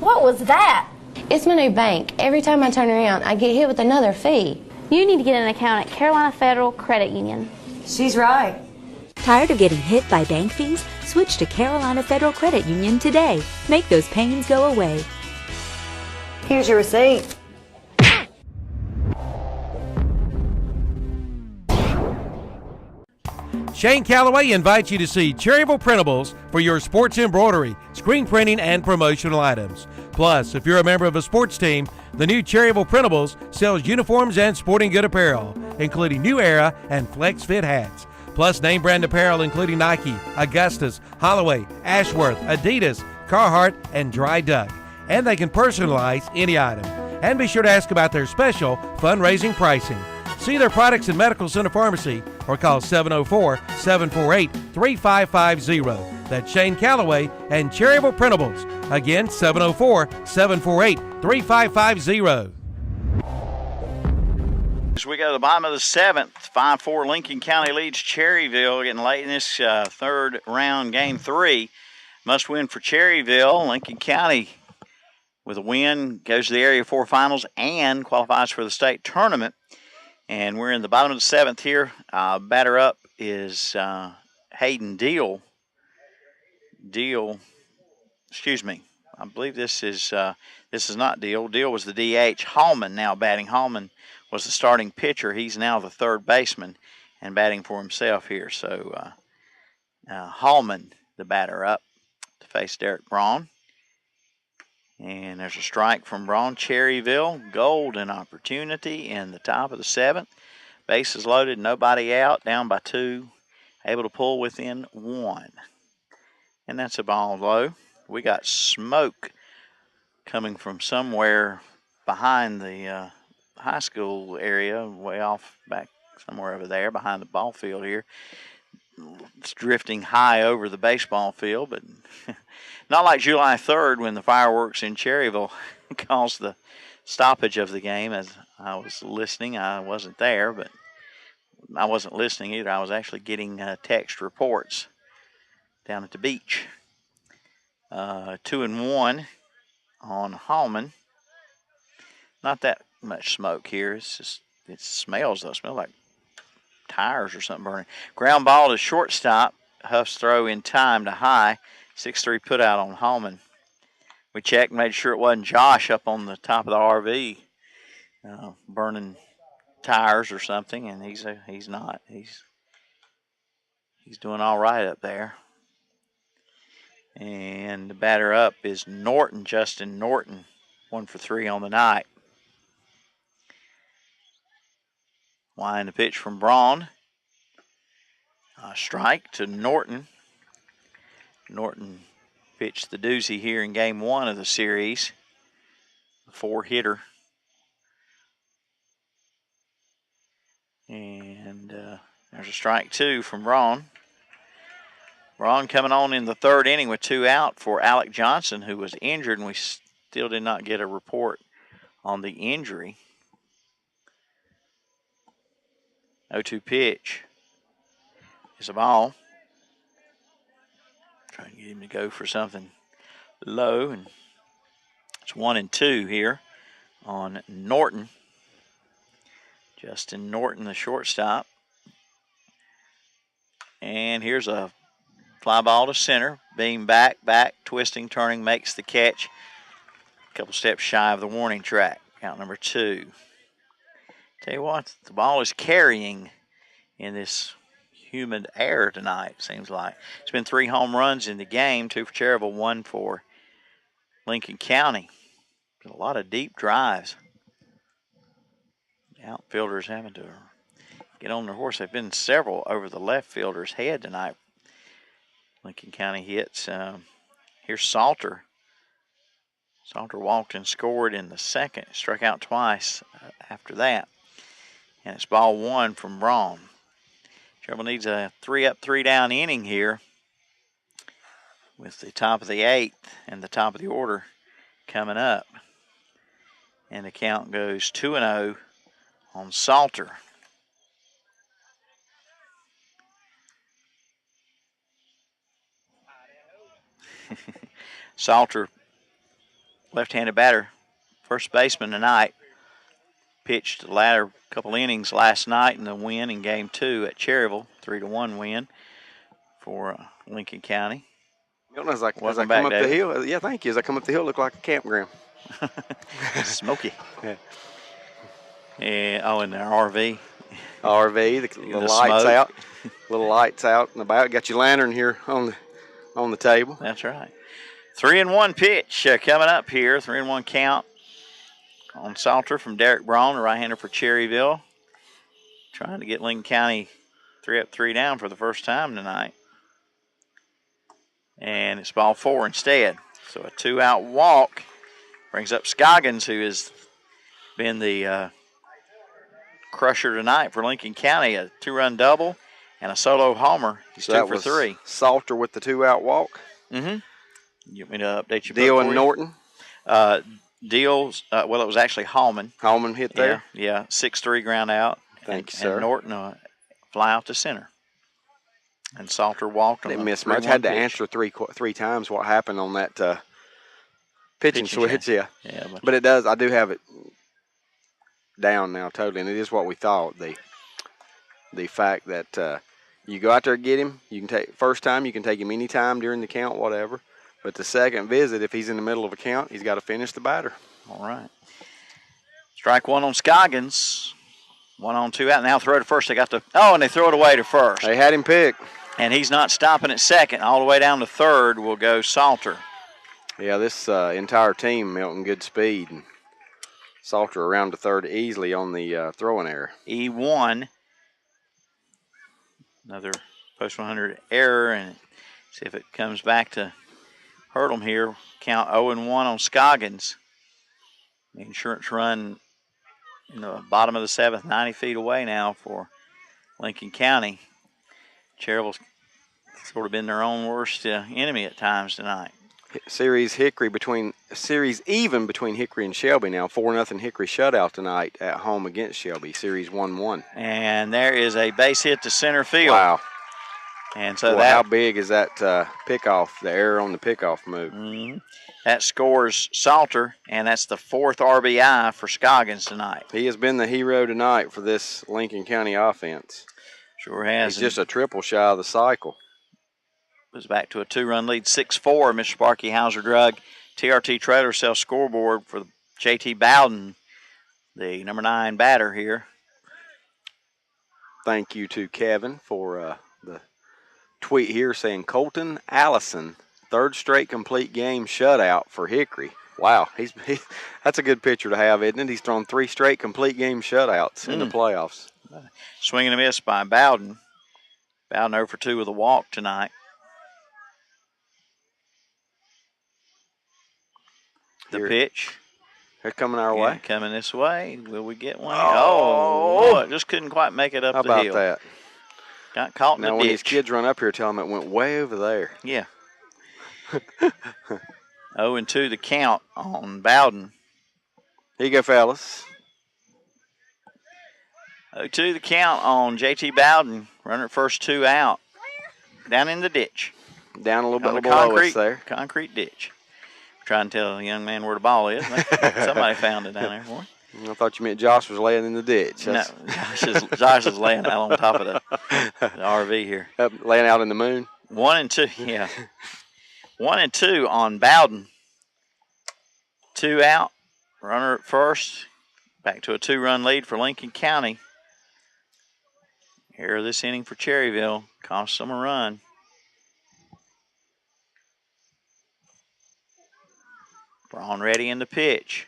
What was that? It's my new bank. Every time I turn around, I get hit with another fee. You need to get an account at Carolina Federal Credit Union. She's right. Tired of getting hit by bank fees? Switch to Carolina Federal Credit Union today. Make those pains go away. Here's your receipt. Shane Calloway invites you to see Cherryville Printables for your sports embroidery, screen printing, and promotional items. Plus, if you're a member of a sports team, the new Cherryville Printables sells uniforms and sporting good apparel, including New Era and Flex Fit hats. Plus name brand apparel including Nike, Augustus, Holloway, Ashworth, Adidas, Carhartt, and Dry Duck. And they can personalize any item. And be sure to ask about their special fundraising pricing. See their products in Medical Center Pharmacy or call 704-748-3550. That's Shane Calloway and Cherryville Printables. Again, 704-748-3550. As we go to the bottom of the seventh, 5-4 Lincoln County leads Cherryville, getting late in this third round, game 3. Must win for Cherryville. Lincoln County, with a win, goes to the Area 4 finals and qualifies for the state tournament. And we're in the bottom of the seventh here. Batter up is Hayden Deal. Excuse me. I believe this is not Deal. Deal was the DH. Hallman now batting. Hallman was the starting pitcher. He's now the third baseman and batting for himself here. So Hallman, the batter up to face Derek Braun. And there's a strike from Braun. Cherryville, golden opportunity in the top of the seventh. Bases loaded, nobody out, down by 2, able to pull within 1. And that's a ball low. We got smoke coming from somewhere behind the high school area, way off back somewhere over there behind the ball field here. It's drifting high over the baseball field, but not like July 3rd when the fireworks in Cherryville caused the stoppage of the game. As I was listening, I wasn't there, but I wasn't listening either. I was actually getting text reports down at the beach. 2-1 on Hallman. Not that much smoke here. It's just, it smells though. It smells like tires or something burning. Ground ball to shortstop. Huff's throw in time to high. 6-3 put out on Hallman. We checked, made sure it wasn't Josh up on the top of the RV burning tires or something, and he's not. He's doing all right up there. And the batter up is Norton, Justin Norton, 1 for 3 on the night. Line the pitch from Braun. A strike to Norton. Norton pitched the doozy here in game 1 of the series. A 4-hitter. And there's a strike 2 from Braun. Ron coming on in the third inning with 2 out for Alec Johnson, who was injured, and we still did not get a report on the injury. 0-2 pitch. It's a ball. Trying to get him to go for something low, and it's 1-2 here on Norton. Justin Norton, the shortstop. And here's a fly ball to center. Beam back, twisting, turning, makes the catch. A couple steps shy of the warning track. Count number 2. Tell you what, the ball is carrying in this humid air tonight, seems like. It's been 3 home runs in the game, 2 for Cherryville, 1 for Lincoln County. Been a lot of deep drives. The outfielders having to get on their horse. They've been several over the left fielder's head tonight. Lincoln County hits. Here's Salter. Salter walked and scored in the second. Struck out twice after that. And it's ball 1 from Braun. Cherryville needs a 3-up, 3-down inning here with the top of the 8th and the top of the order coming up. And the count goes 2-0 on Salter. Salter, left-handed batter, first baseman tonight. Pitched the latter couple innings last night in the win in Game 2 at Cherryville, 3-1 win for Lincoln County. As I come up the hill, yeah, thank you. As I come up the hill, look like a campground. Smoky. Yeah. And, in the RV. The lights out. Little lights out and about. Got your lantern here on the table. That's right. 3-1 pitch coming up here. 3-1 count on Salter from Derek Braun, the right-hander for Cherryville. Trying to get Lincoln County 3-up, 3-down for the first time tonight. And it's ball 4 instead. So a 2-out walk brings up Scoggins, who has been the crusher tonight for Lincoln County. A 2-run double and a solo homer. He's so 2 for 3. Salter with the 2-out walk. Mm-hmm. You want me to update your Deal and Norton? Deals, it was actually Hallman. Hallman hit there? Yeah, 6-3 ground out. Thank you, sir. And Norton fly out to center. And Salter walked on the missed much. Had to answer three times what happened on that pitching switch. Yeah. But it does. I do have it down now totally, and it is what we thought. The fact that you go out there and get him, you can take first time, you can take him any time during the count, whatever. But the second visit, if he's in the middle of a count, he's got to finish the batter. All right. Strike 1 on Scoggins. 1 on, 2 out. Now throw to first. And they throw it away to first. They had him picked. And he's not stopping at second. All the way down to third will go Salter. Yeah, this entire team, Milton, good speed. And Salter around to third easily on the throwing error. E1. Another post 100 error. And see if it comes back to hurt him here. Count 0-1 on Scoggins. The insurance run in the bottom of the 7th, 90 feet away now for Lincoln County. Cherryville's sort of been their own worst enemy at times tonight. Series even between Hickory and Shelby now. 4-0 Hickory shutout tonight at home against Shelby. Series 1-1. And there is a base hit to center field. Wow. And so how big is that pickoff, the error on the pickoff move? Mm-hmm. That scores Salter, and that's the 4th RBI for Scoggins tonight. He has been the hero tonight for this Lincoln County offense. Sure has. He's just a triple shy of the cycle. Goes back to a 2-run lead, 6-4. Mr. Sparky Hauser Drug, TRT Trailer Sales scoreboard for J.T. Bowden, the number 9 batter here. Thank you to Kevin for the tweet here saying Colton Allison, 3rd straight complete game shutout for Hickory. Wow, that's a good pitcher to have, isn't it? He's thrown 3 straight complete game shutouts in the playoffs. Swing and a miss by Bowden. Bowden 0 for 2 with a walk tonight. The pitch. They're coming our way. Coming this way. Will we get one? Oh, it just couldn't quite make it up the hill. How about that? got caught in the Now, ditch. when these kids run up here, tell them it went way over there. Yeah. 0-2 the count on Bowden. Here you go, fellas. 0-2 the count on J.T. Bowden. Runner at first, 2 out. Down in the ditch. Down a little On bit the below us there. Concrete ditch. Trying to tell the young man where the ball is. Somebody found it down there for him. I thought you meant Josh was laying in the ditch. No, Josh is laying out on top of the RV here. Laying out in the moon. 1-2, yeah. 1-2 on Bowden. 2 out. Runner at first. Back to a 2-run lead for Lincoln County. Here this inning for Cherryville. Cost them a run. Braun ready in the pitch.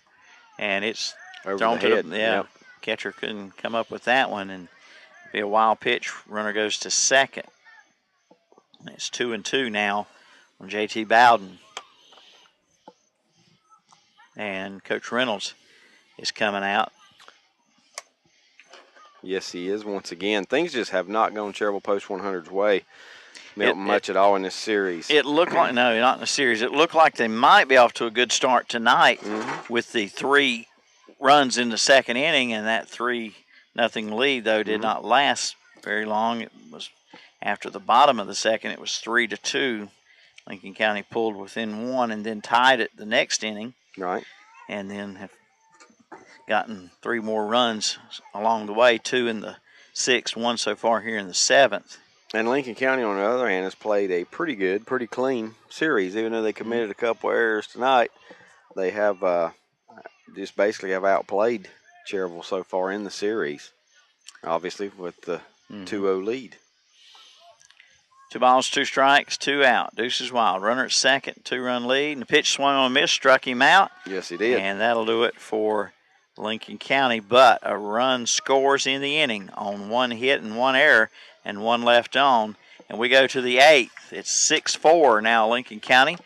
And it's over thrown the to head. the Yep. Catcher couldn't come up with that one, and be a wild pitch. Runner goes to second. And it's 2-2 now on J.T. Bowden. And Coach Reynolds is coming out. Yes, he is once again. Things just have not gone Cherryville Post 100's way much at all in this series. It looked like, no, not in the series. It looked like they might be off to a good start tonight with the 3 runs in the second inning, and that 3-0 lead, though, did not last very long. It was after the bottom of the second. It was 3-2. Lincoln County pulled within 1 and then tied it the next inning. Right. And then have gotten 3 more runs along the way, 2 in the 6th, 1 so far here in the 7th. And Lincoln County, on the other hand, has played a pretty good, pretty clean series. Even though they committed a couple errors tonight, they have just basically have outplayed Cherryville so far in the series, obviously with the 2-0 lead. 2 balls, 2 strikes, 2 out. Deuces wild. Runner at second, 2-run lead. And the pitch swung on a miss, struck him out. Yes, he did. And that'll do it for Lincoln County. But a run scores in the inning on 1 hit and 1 error and 1 left on. And we go to the 8th. It's 6-4 now, Lincoln County,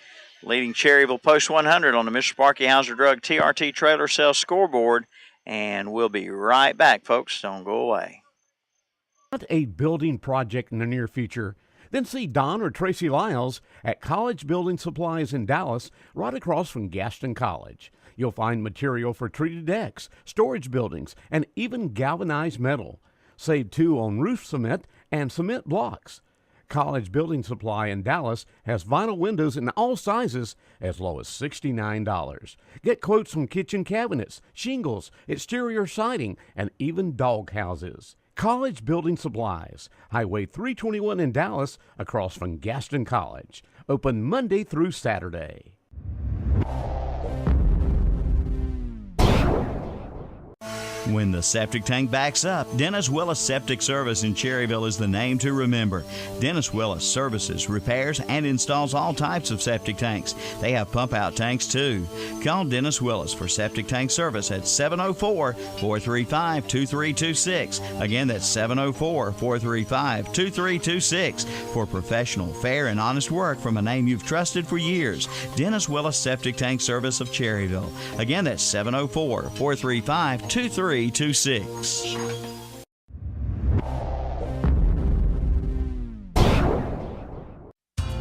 leading Cherryville Post 100 on the Mr. Sparky Hauser Drug TRT Trailer Sales scoreboard. And we'll be right back, folks. Don't go away. Want a building project in the near future? Then see Don or Tracy Lyles at College Building Supplies in Dallas, right across from Gaston College. You'll find material for treated decks, storage buildings, and even galvanized metal. Save too on roof cement and cement blocks. College Building Supply in Dallas has vinyl windows in all sizes as low as $69. Get quotes from kitchen cabinets, shingles, exterior siding, and even dog houses. College Building Supplies, Highway 321 in Dallas, across from Gaston College. Open Monday through Saturday. When the septic tank backs up, Dennis Willis Septic Service in Cherryville is the name to remember. Dennis Willis services, repairs, and installs all types of septic tanks. They have pump-out tanks, too. Call Dennis Willis for septic tank service at 704-435-2326. Again, that's 704-435-2326 for professional, fair, and honest work from a name you've trusted for years. Dennis Willis Septic Tank Service of Cherryville. Again, that's 704-435-2326.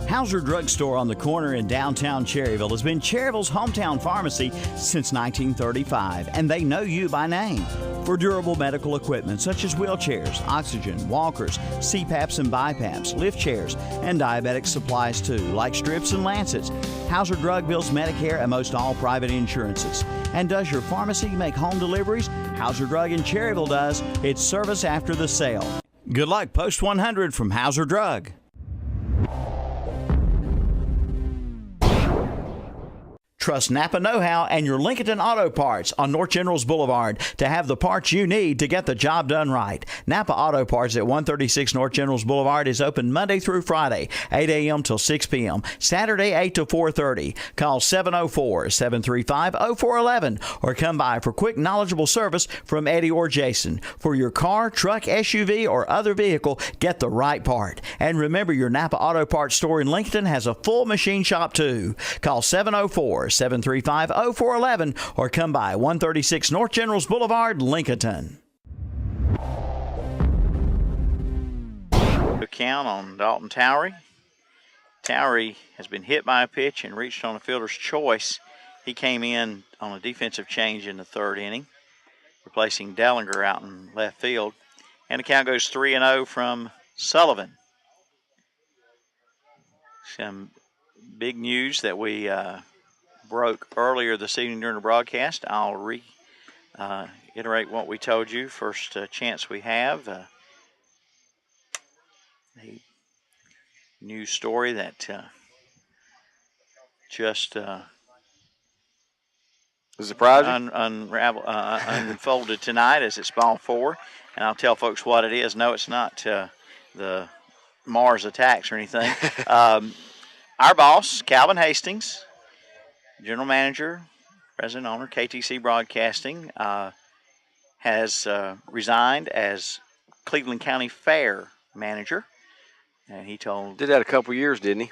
Hauser Drug Store on the corner in downtown Cherryville has been Cherryville's hometown pharmacy since 1935, and they know you by name. For durable medical equipment such as wheelchairs, oxygen, walkers, CPAPs and BiPAPs, lift chairs, and diabetic supplies too, like strips and lancets. Hauser Drug bills Medicare and most all private insurances. And does your pharmacy make home deliveries? Hauser Drug in Cherryville does. It's service after the sale. Good luck, Post 100 from Hauser Drug. Trust Napa Know-How and your Lincolnton Auto Parts on North Generals Boulevard to have the parts you need to get the job done right. Napa Auto Parts at 136 North Generals Boulevard is open Monday through Friday, 8 a.m. till 6 p.m., Saturday 8 to 4:30. Call 704-735-0411 or come by for quick, knowledgeable service from Eddie or Jason. For your car, truck, SUV, or other vehicle, get the right part. And remember, your Napa Auto Parts store in Lincolnton has a full machine shop too. Call 704-735-0411 or come by 136 North Generals Boulevard, Lincolnton. count on Dalton Towery. Towery has been hit by a pitch and reached on a fielder's choice. He came in on a defensive change in the third inning, replacing Dellinger out in left field. And the count goes 3-0 from Sullivan. Some big news that we broke earlier this evening during the broadcast. I'll reiterate what we told you first chance we have. A news story that just unfolded tonight as it's ball 4. And I'll tell folks what it is. No, it's not the Mars attacks or anything. Our boss, Calvin Hastings, general manager, president owner, KTC Broadcasting, has resigned as Cleveland County Fair manager. And he told... Did that a couple years, didn't he?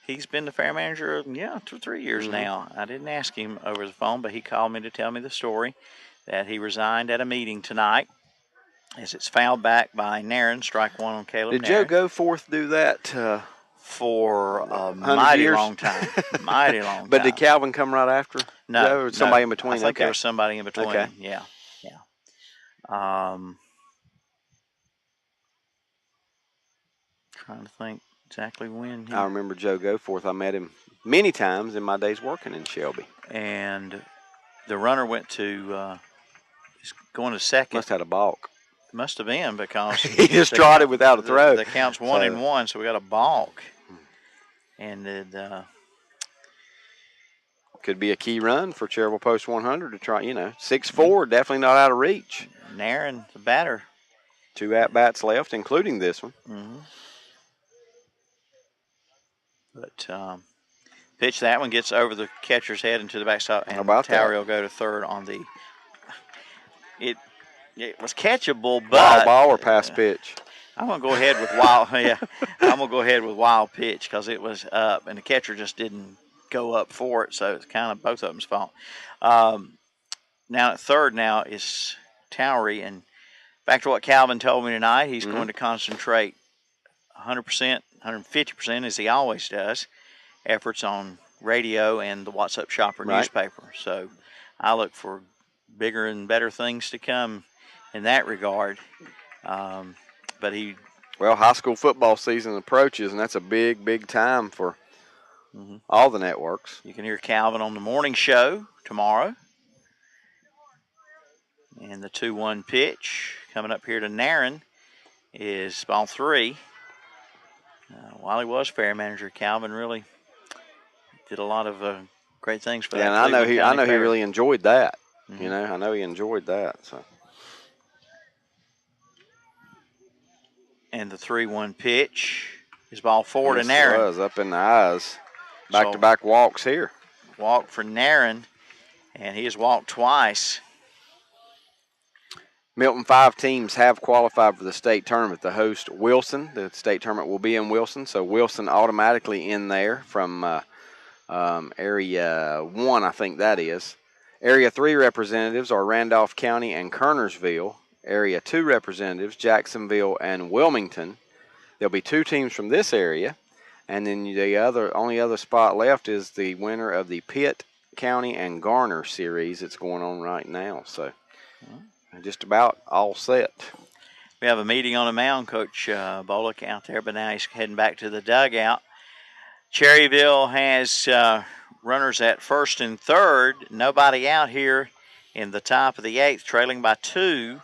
He's been the fair manager, 2 or 3 years now. I didn't ask him over the phone, but he called me to tell me the story that he resigned at a meeting tonight as it's fouled back by Naren, strike one on Caleb Did Naren. Joe Goforth do that? For a mighty long time. Mighty long time. But did Calvin come right after? No. Joe, or somebody in between? I think there was somebody in between. Okay. Yeah. Trying to think exactly when. I remember Joe Goforth. I met him many times in my days working in Shelby. And the runner went to, he's going to second. Must have had a balk. Must have been because he just trotted without a throw. The count's 1-1, so we got a balk. And it could be a key run for Cherryville Post 100 to try, 6-4, definitely not out of reach. Naren, the batter. 2 at-bats left, including this one. But pitch that one gets over the catcher's head into the backstop, and Towery will go to third on the. It was catchable, but wild ball or pass pitch. I'm gonna go ahead with wild. Yeah, I'm gonna go ahead with wild pitch because it was up, and the catcher just didn't go up for it, so it's kind of both of them's fault. Now at third now is Towery, and back to what Calvin told me tonight, he's going to concentrate 100%, 150%, as he always does, efforts on radio and the What's Up Shopper newspaper. So I look for bigger and better things to come in that regard. But high school football season approaches, and that's a big, big time for all the networks. You can hear Calvin on the morning show tomorrow. And the 2-1 pitch coming up here to Naren is ball 3. While he was fair manager, Calvin really did a lot of great things for that. And I know he really enjoyed that. I know he enjoyed that. So. And the 3-1 pitch is ball 4 to Naren. It was up in the eyes. Back-to-back walks here. Walk for Naren, and he has walked twice. Milton 5 teams have qualified for the state tournament. The host, Wilson. The state tournament will be in Wilson, so Wilson automatically in there from Area 1, I think that is. Area 3 representatives are Randolph County and Kernersville. Area 2 representatives, Jacksonville and Wilmington. There'll be 2 teams from this area, and then the only other spot left is the winner of the Pitt County and Garner series that's going on right now. So just about all set. We have a meeting on the mound. Coach Bullock out there, but now he's heading back to the dugout. Cherryville has runners at first and third. Nobody out here in the top of the 8th, trailing by 2.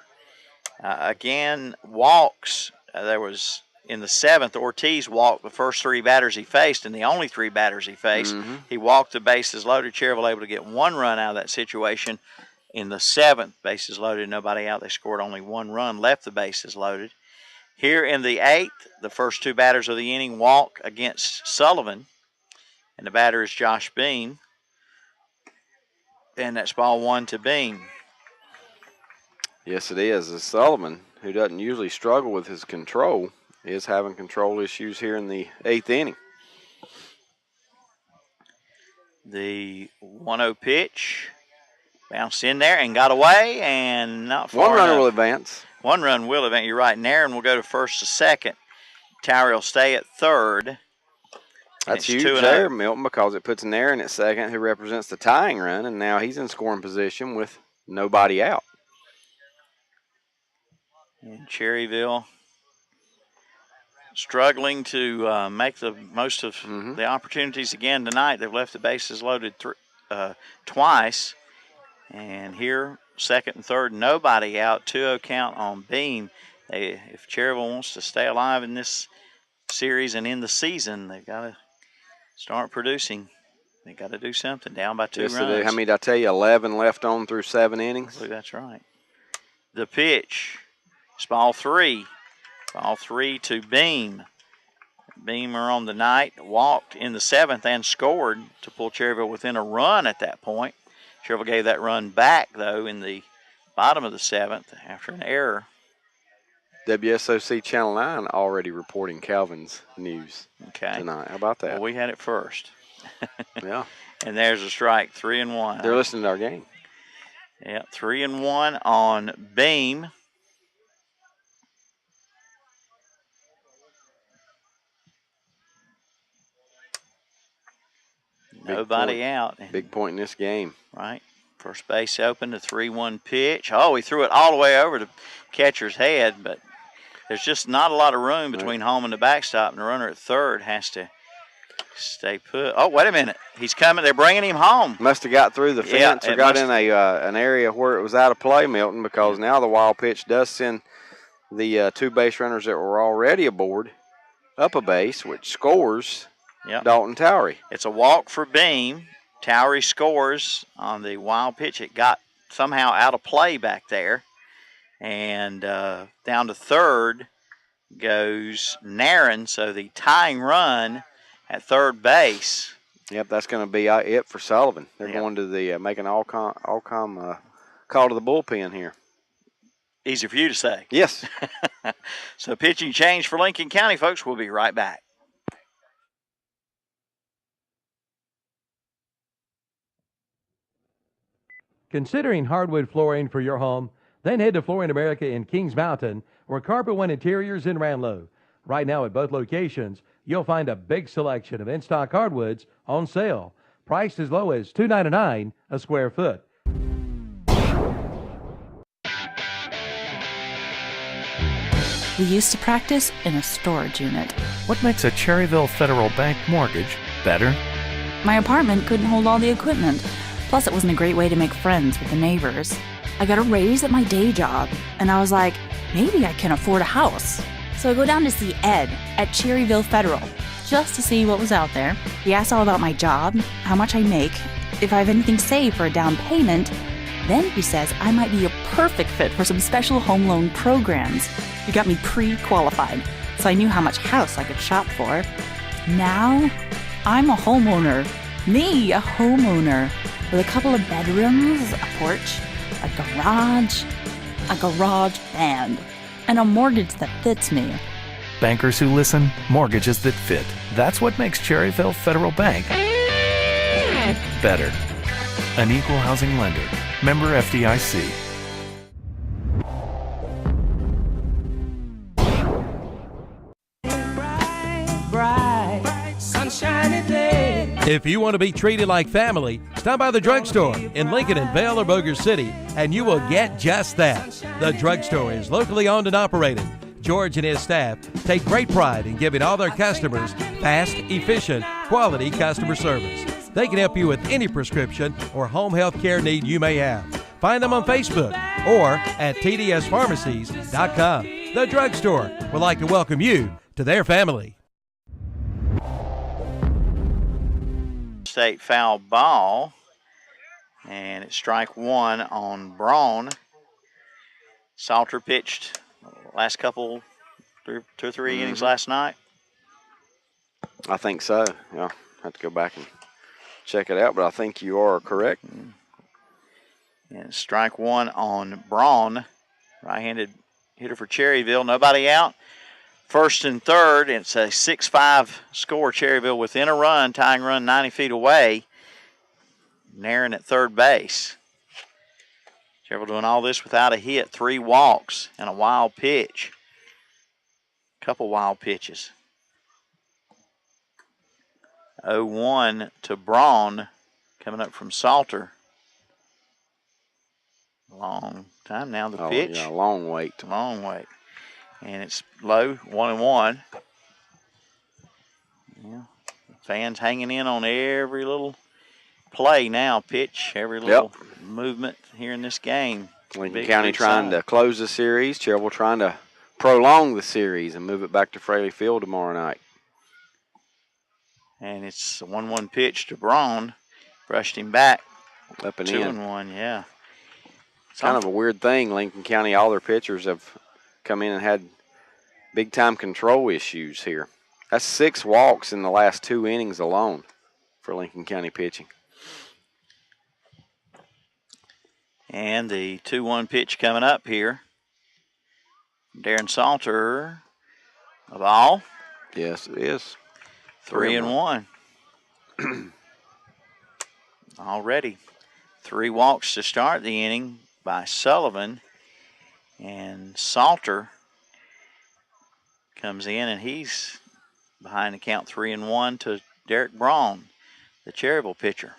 Again, walks. There was in the 7th, Ortiz walked the first 3 batters he faced, and the only 3 batters he faced. He walked the bases loaded. Cherryville able to get 1 run out of that situation. In the 7th, bases loaded, nobody out. They scored only 1 run, left the bases loaded. Here in the 8th, the first 2 batters of the inning walk against Sullivan, and the batter is Josh Bean. And that's ball 1 to Bean. Yes, it is. It's Sullivan, who doesn't usually struggle with his control, is having control issues here in the 8th inning. The 1-0 pitch bounced in there and got away, and not far 1 runner enough. will advance. 1 run will advance. You're right. Naren will go to first to second. Towery will stay at third. That's huge there, Milton, because it puts Nairn at second, who represents the tying run, and now he's in scoring position with nobody out. And Cherryville struggling to make the most of the opportunities again tonight. They've left the bases loaded twice. And here, second and third, nobody out. 2-0 count on Beam. If Cherryville wants to stay alive in this series and in the season, they've got to start producing. They got to do something. Down by 2 runs. They do. How many did I tell you? 11 left on through 7 innings. I believe that's right. The pitch. It's ball 3. Ball 3 to Beam. Beamer on the night walked in the 7th and scored to pull Cherryville within a run at that point. Cherryville gave that run back, though, in the bottom of the 7th after an error. WSOC Channel 9 already reporting Calvin's news tonight. How about that? Well, we had it first. Yeah. And there's a strike, 3-1. They're listening to our game. Yeah, 3-1 on Beam. Nobody out. Big point in this game. Right. First base open, the 3-1 pitch. Oh, he threw it all the way over the catcher's head, but there's just not a lot of room between home and the backstop, and the runner at third has to stay put. Oh, wait a minute. He's coming. They're bringing him home. Must have got through the fence or got in an area where it was out of play, Milton, because now the wild pitch does send the 2 base runners that were already aboard up a base, which scores Dalton Towery. It's a walk for Beam. Towery scores on the wild pitch. It got somehow out of play back there. And down to third goes Nairn. So the tying run at third base. Yep, that's going to be it for Sullivan. They're going to the make an all-com call to the bullpen here. Easy for you to say. Yes. So pitching change for Lincoln County, folks. We'll be right back. Considering hardwood flooring for your home? Then head to Flooring America in Kings Mountain or Carpet One Interiors in Ramlow. Right now at both locations, you'll find a big selection of in-stock hardwoods on sale, priced as low as $2.99 a square foot. We used to practice in a storage unit. What makes a Cherryville Federal Bank mortgage better? My apartment couldn't hold all the equipment. Plus, it wasn't a great way to make friends with the neighbors. I got a raise at my day job, and I was like, maybe I can afford a house. So I go down to see Ed at Cherryville Federal, just to see what was out there. He asks all about my job, how much I make, if I have anything saved for a down payment. Then he says I might be a perfect fit for some special home loan programs. He got me pre-qualified, so I knew how much house I could shop for. Now, I'm a homeowner. Me, a homeowner. With a couple of bedrooms, a porch, a garage band, and a mortgage that fits me. Bankers who listen, mortgages that fit. That's what makes Cherryville Federal Bank better. An equal housing lender. Member FDIC. Bright, sunshiny day. If you want to be treated like family, stop by the drugstore in Lincoln, Vale, or Boger City, and you will get just that. The drugstore is locally owned and operated. George and his staff take great pride in giving all their customers fast, efficient, quality customer service. They can help you with any prescription or home health care need you may have. Find them on Facebook or at tdspharmacies.com. The drugstore would like to welcome you to their family. State foul ball, and it's strike 1 on Braun. Salter pitched last couple, 2 or 3 innings last night. I think so. Yeah, have to go back and check it out, but I think you are correct. And strike 1 on Braun, right-handed hitter for Cherryville. Nobody out. First and third, it's a 6-5 score. Cherryville within a run, tying run 90 feet away. Nairn at third base. Cherryville doing all this without a hit, 3 walks and a wild pitch. couple wild pitches. 0-1 to Braun coming up from Salter. Long time now. The pitch. Yeah, long wait. Long wait. And it's low, 1-1. Yeah. Fans hanging in on every little play now, pitch, every little movement here in this game. Lincoln County trying to close the series. Cherryville trying to prolong the series and move it back to Fraley Field tomorrow night. And it's a 1-1 pitch to Braun. Brushed him back. Up and in. 2-1, yeah. It's kind of a weird thing. Lincoln County, all their pitchers have come in and had big-time control issues here. That's 6 walks in the last 2 innings alone for Lincoln County pitching. And the 2-1 pitch coming up here. Darren Salter, a ball. Yes, it is. 3-1. Already 3 walks to start the inning by Sullivan. And Salter comes in, and he's behind the count 3-1 to Derek Braun, the Cherryville pitcher.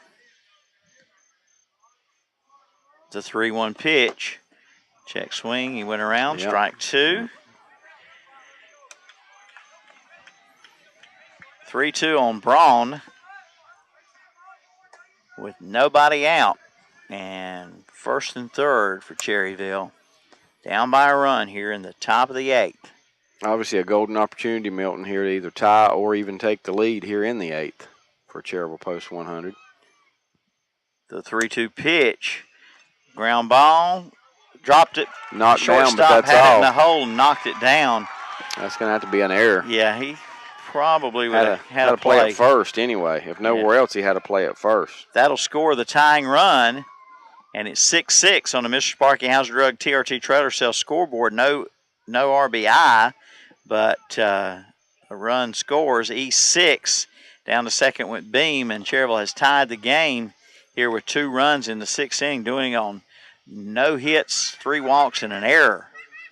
The 3-1 pitch. Check swing. He went around. Yep. Strike 2. 3-2 on Braun with nobody out. And first and third for Cherryville. Down by a run here in the top of the 8th. Obviously a golden opportunity, Milton, here to either tie or even take the lead here in the 8th for Cherryville Post 100. The 3-2 pitch. Ground ball. Dropped it. Knocked down, but Shortstop that's had all. it in the hole and knocked it down. That's going to have to be an error. Yeah, he probably would have had to a play at first anyway. If nowhere else, he had to play at first. That'll score the tying run, and it's 6-6 on the Mr. Sparky House Drug TRT Trailer Sale scoreboard. No RBI, but a run scores. E6 down the second went Beam, and Cherryville has tied the game here with 2 runs in the 6th inning, doing it on no hits, 3 walks, and an error,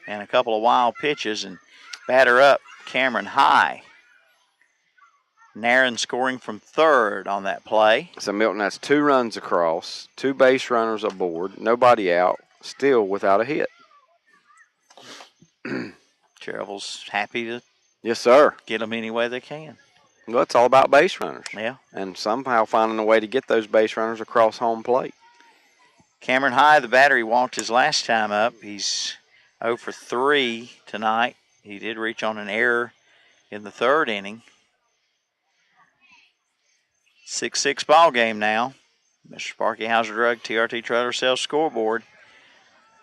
and a couple of wild pitches. And batter up, Cameron High. Naren scoring from third on that play. So Milton has 2 runs across, 2 base runners aboard, nobody out, still without a hit. Cherryville's happy to Yes, sir. get them any way they can. Well, it's all about base runners. Yeah. And somehow finding a way to get those base runners across home plate. Cameron High, the batter, he walked his last time up. He's 0 for 3 tonight. He did reach on an error in the 3rd inning. 6-6 ball game now. Mr. Sparky Hauser Drug TRT Trailer Sales scoreboard.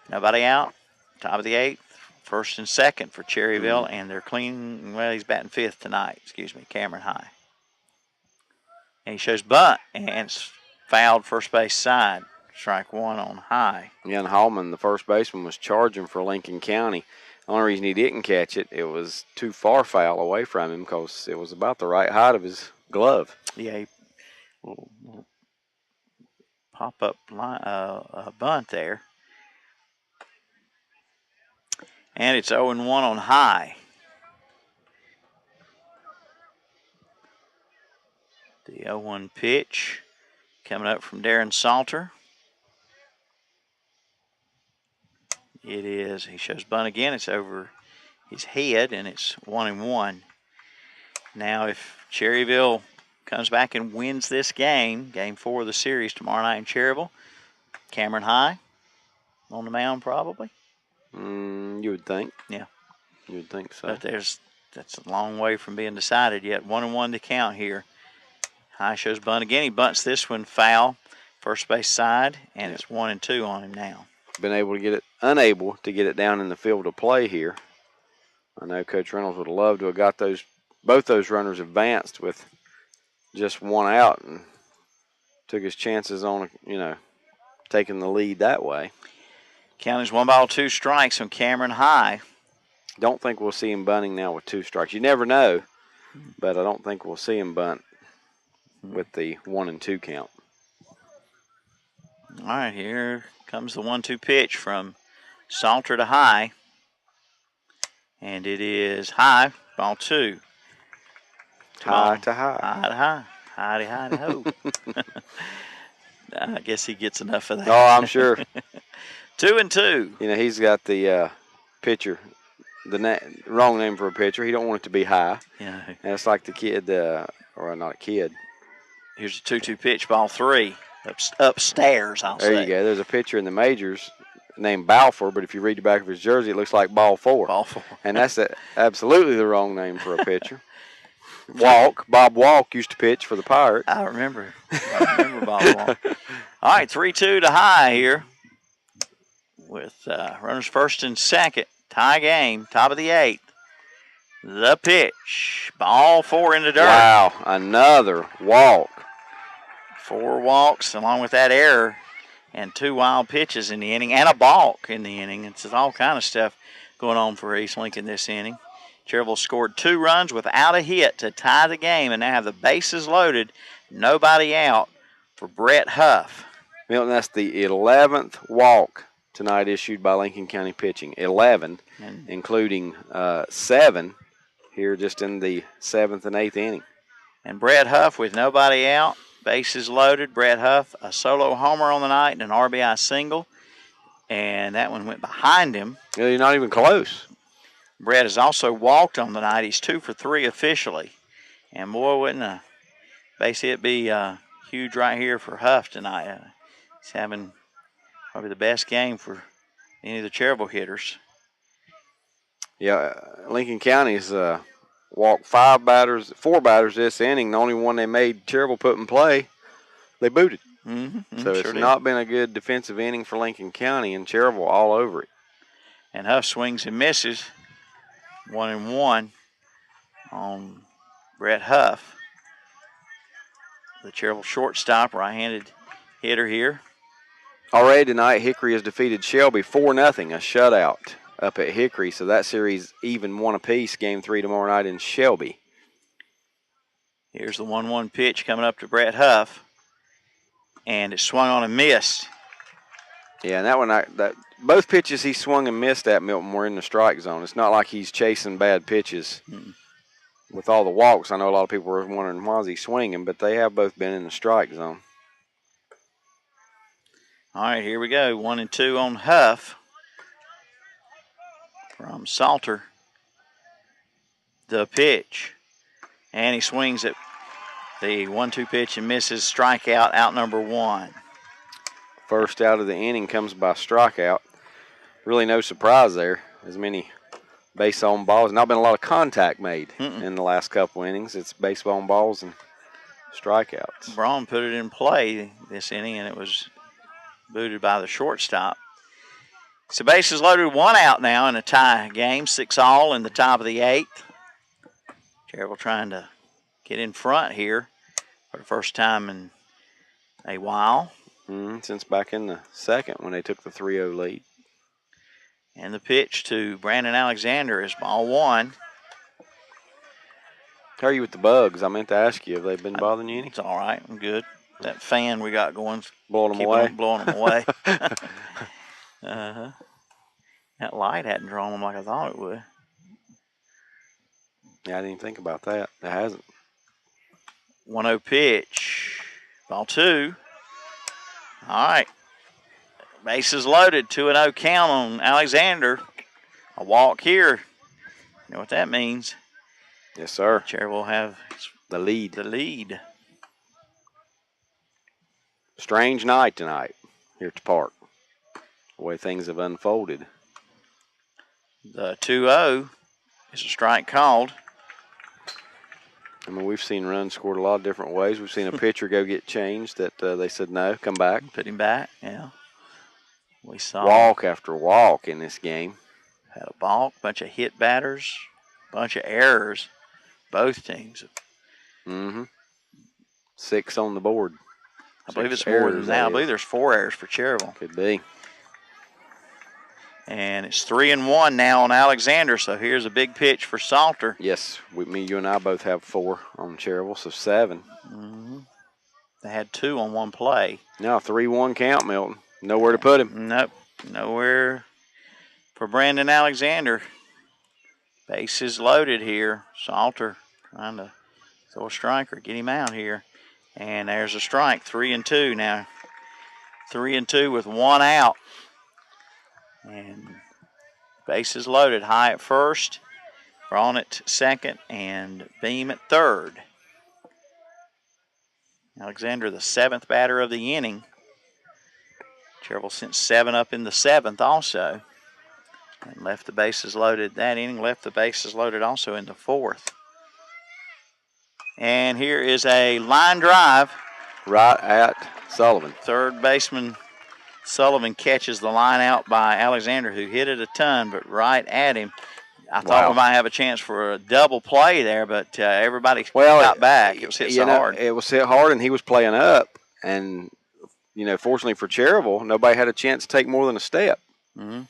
Nobody out. Top of the 8th. First and second for Cherryville, and they're clean. Well, he's batting 5th tonight. Excuse me, Cameron High. And he shows bunt, and it's fouled first base side. Strike 1 on High. Jan Hallman, the first baseman, was charging for Lincoln County. The only reason he didn't catch it, it was too far foul away from him because it was about the right height of his glove. Yeah, he will pop up bunt there. And it's 0-1 on High. The 0-1 pitch coming up from Darren Salter. It is, he shows bunt again. It's over his head, and it's 1-1. Now, if Cherryville comes back and wins this game, game 4 of the series tomorrow night in Cherryville, Cameron High on the mound probably. You would think. Yeah. You would think so. But that's a long way from being decided yet. 1-1 to count here. High shows bunt again. He bunts this one foul, first base side, and it's 1-2 on him now. Unable to get it down in the field of play here. I know Coach Reynolds would have loved to have got both those runners advanced with just 1 out and took his chances on, taking the lead that way. Count is 1 ball, 2 strikes on Cameron High. Don't think we'll see him bunting now with 2 strikes. You never know, but I don't think we'll see him bunt with the 1-2 count. All right, here comes the 1-2 pitch from Salter to High. And it is high, ball 2. High to high. High to high. High to ho. I guess he gets enough of that. Oh, I'm sure. 2-2. You know, he's got the pitcher, wrong name for a pitcher. He don't want it to be high. Yeah. And it's like the kid, or not a kid. Here's a 2-2 pitch, ball 3. Upstairs, I'll say. There you go. There's a pitcher in the majors named Balfour, but if you read the back of his jersey, it looks like ball 4. Ball 4. And that's absolutely the wrong name for a pitcher. Bob Walk used to pitch for the Pirates. I remember Bob Walk. All right, 3-2 to high here with runners first and second. Tie game, top of the 8th. The pitch, ball 4 in the dirt. Wow, another walk. 4 walks along with that error and 2 wild pitches in the inning and a balk in the inning. It's all kind of stuff going on for East Lincoln this inning. Cherryville scored 2 runs without a hit to tie the game and now have the bases loaded, nobody out for Brett Huff. Milton, that's the 11th walk tonight issued by Lincoln County pitching. 11, including 7 here just in the 7th and 8th inning. And Brett Huff with nobody out, bases loaded. Brett Huff, a solo homer on the night and an RBI single. And that one went behind him. Yeah, you're not even close. Brett has also walked on the night. He's 2 for 3 officially. And boy, wouldn't a base hit be huge right here for Huff tonight. He's having probably the best game for any of the Cherryville hitters. Yeah, Lincoln County's walked 4 batters this inning. The only one they made Cherryville put in play, they booted. So it's not been a good defensive inning for Lincoln County, and Cherryville all over it. And Huff swings and misses. 1-1 on Brett Huff. The Cherryville shortstop, right-handed hitter here. Already tonight, Hickory has defeated Shelby 4-0, a shutout up at Hickory. So that series even 1 apiece. Game 3 tomorrow night in Shelby. Here's the 1-1 pitch coming up to Brett Huff. And it's swung on and missed. Yeah, and that one, both pitches he swung and missed at, Milton, were in the strike zone. It's not like he's chasing bad pitches. With all the walks, I know a lot of people were wondering why is he swinging, but they have both been in the strike zone. All right, here we go. 1-2 on Huff from Salter. The pitch. And he swings at the 1-2 pitch and misses. Strikeout, out number 1. First out of the inning comes by strikeout. Really no surprise there. As many base on balls. Not been a lot of contact made in the last couple innings. It's baseball on balls and strikeouts. Braun put it in play this inning, and it was booted by the shortstop. So bases loaded, 1 out now in a tie game. 6-all in the top of the 8th. Cherryville trying to get in front here for the first time in a while. Since back in the 2nd when they took the 3-0 lead. And the pitch to Brandon Alexander is ball 1. How are you with the bugs? I meant to ask you, have they been bothering you any? It's all right. I'm good. That fan we got going, blowing them away. Blowing them away. That light hadn't drawn them like I thought it would. Yeah, I didn't even think about that. It hasn't. 1-0 pitch. Ball 2. All right. Bases loaded. 2-0 count on Alexander. A walk here. You know what that means. Yes, sir. Cherryville will have the lead. Strange night tonight here at the park. The way things have unfolded. The 2-0 is a strike called. I mean, we've seen runs scored a lot of different ways. We've seen a pitcher go get changed that they said no, come back. Put him back, yeah. We saw walk after walk in this game. Had a balk, bunch of hit batters, bunch of errors. Both teams. 6 on the board. I believe it's more than that. I believe there's 4 errors for Cherryville. Could be. And it's 3-1 now on Alexander, so here's a big pitch for Salter. Yes, you and I both have 4 on Cherryville, so 7. They had 2 on one play. Now 3-1 count, Milton. Nowhere to put him. Nope, nowhere for Brandon Alexander. Bases loaded here. Salter trying to throw a strike or get him out here. And there's a strike, 3-2 now. 3-2 with one out. And bases loaded. High at first, Braun at second, and Beam at third. Alexander, the seventh batter of the inning. Cherryville sent 7 up in the seventh also. And left the bases loaded that inning, left the bases loaded also in the fourth. And here is a line drive. Right at Sullivan. Third baseman Sullivan catches the line out by Alexander, who hit it a ton, but right at him. I thought we might have a chance for a double play there, but everybody got back. It was hit so hard. It was hit hard, and he was playing up. And, fortunately for Cherryville, nobody had a chance to take more than a step. Mm-hmm.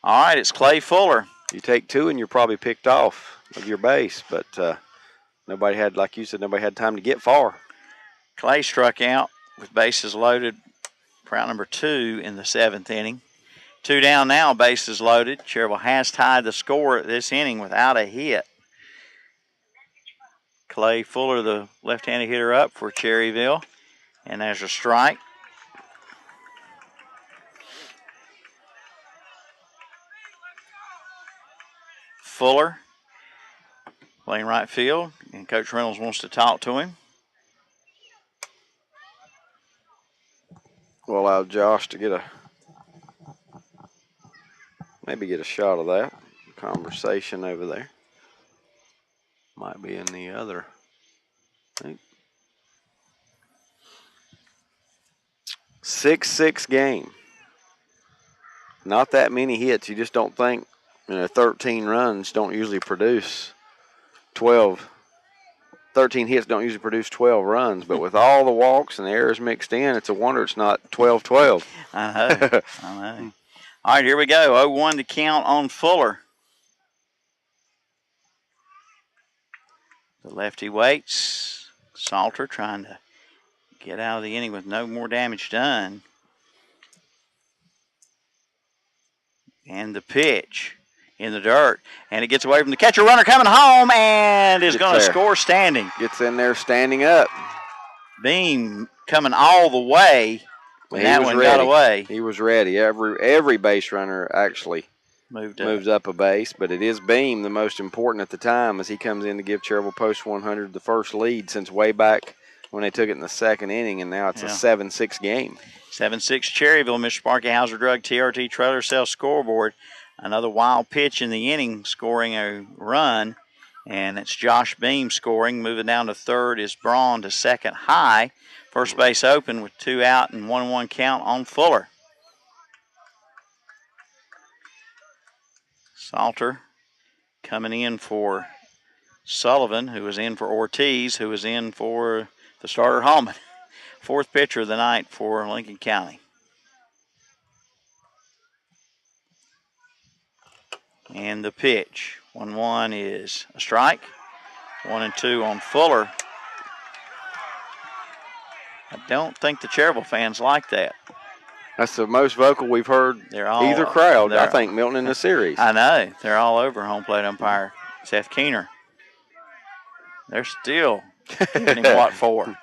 All right, it's Clay Fuller. You take 2 and you're probably picked off of your base, but nobody had, like you said, nobody had time to get far. Clay struck out with bases loaded for out number 2 in the 7th inning. 2 down now, bases loaded. Cherryville has tied the score this inning without a hit. Clay Fuller, the left-handed hitter, up for Cherryville, and there's a strike. Fuller playing right field, and Coach Reynolds wants to talk to him. We'll allow Josh to maybe get a shot of that conversation over there. Might be in the other. 6-6 game. Not that many hits. You just don't think, 13 runs don't usually produce 12. 13 hits don't usually produce 12 runs, but with all the walks and the errors mixed in, it's a wonder it's not 12-12. I know. All right, here we go. 0-1 to count on Fuller. The lefty waits. Salter trying to get out of the inning with no more damage done. And the pitch in the dirt. And it gets away from the catcher. Runner coming home and is going to score standing. Gets in there standing up. Beam coming all the way. When that one got away. He was ready. Every base runner actually moves up a base, but it is Beam the most important at the time as he comes in to give Cherryville Post 100 the first lead since way back when they took it in the second inning, and now it's a 7-6 game. 7-6 Cherryville. Mr. Sparky Hauser Drug TRT Trailer Sales scoreboard. Another wild pitch in the inning, scoring a run, and it's Josh Beam scoring. Moving down to third is Braun to second high. First base open with 2 out and 1-1 count on Fuller. Salter coming in for Sullivan, who was in for Ortiz, who was in for the starter Hallman. Fourth pitcher of the night for Lincoln County. And the pitch. 1-1 is a strike. 1-2 on Fuller. I don't think the Cherryville fans like that. That's the most vocal we've heard either crowd, I think, Milton, in the series. I know. They're all over home plate umpire Seth Keener. They're still giving him what for.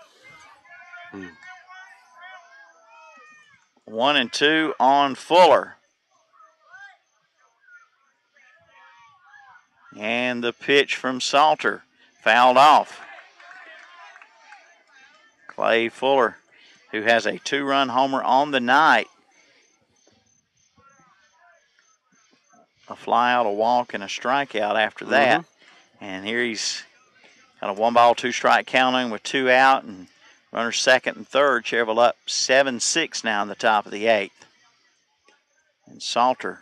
1-2 on Fuller. And the pitch from Salter. Fouled off. Clay Fuller, who has a 2-run homer on the night. A fly out, a walk, and a strikeout after that. And here he's got a 1-ball, 2-strike count on with 2 out, and runners second and third. Cherryville up 7-6 now in the top of the 8th. And Salter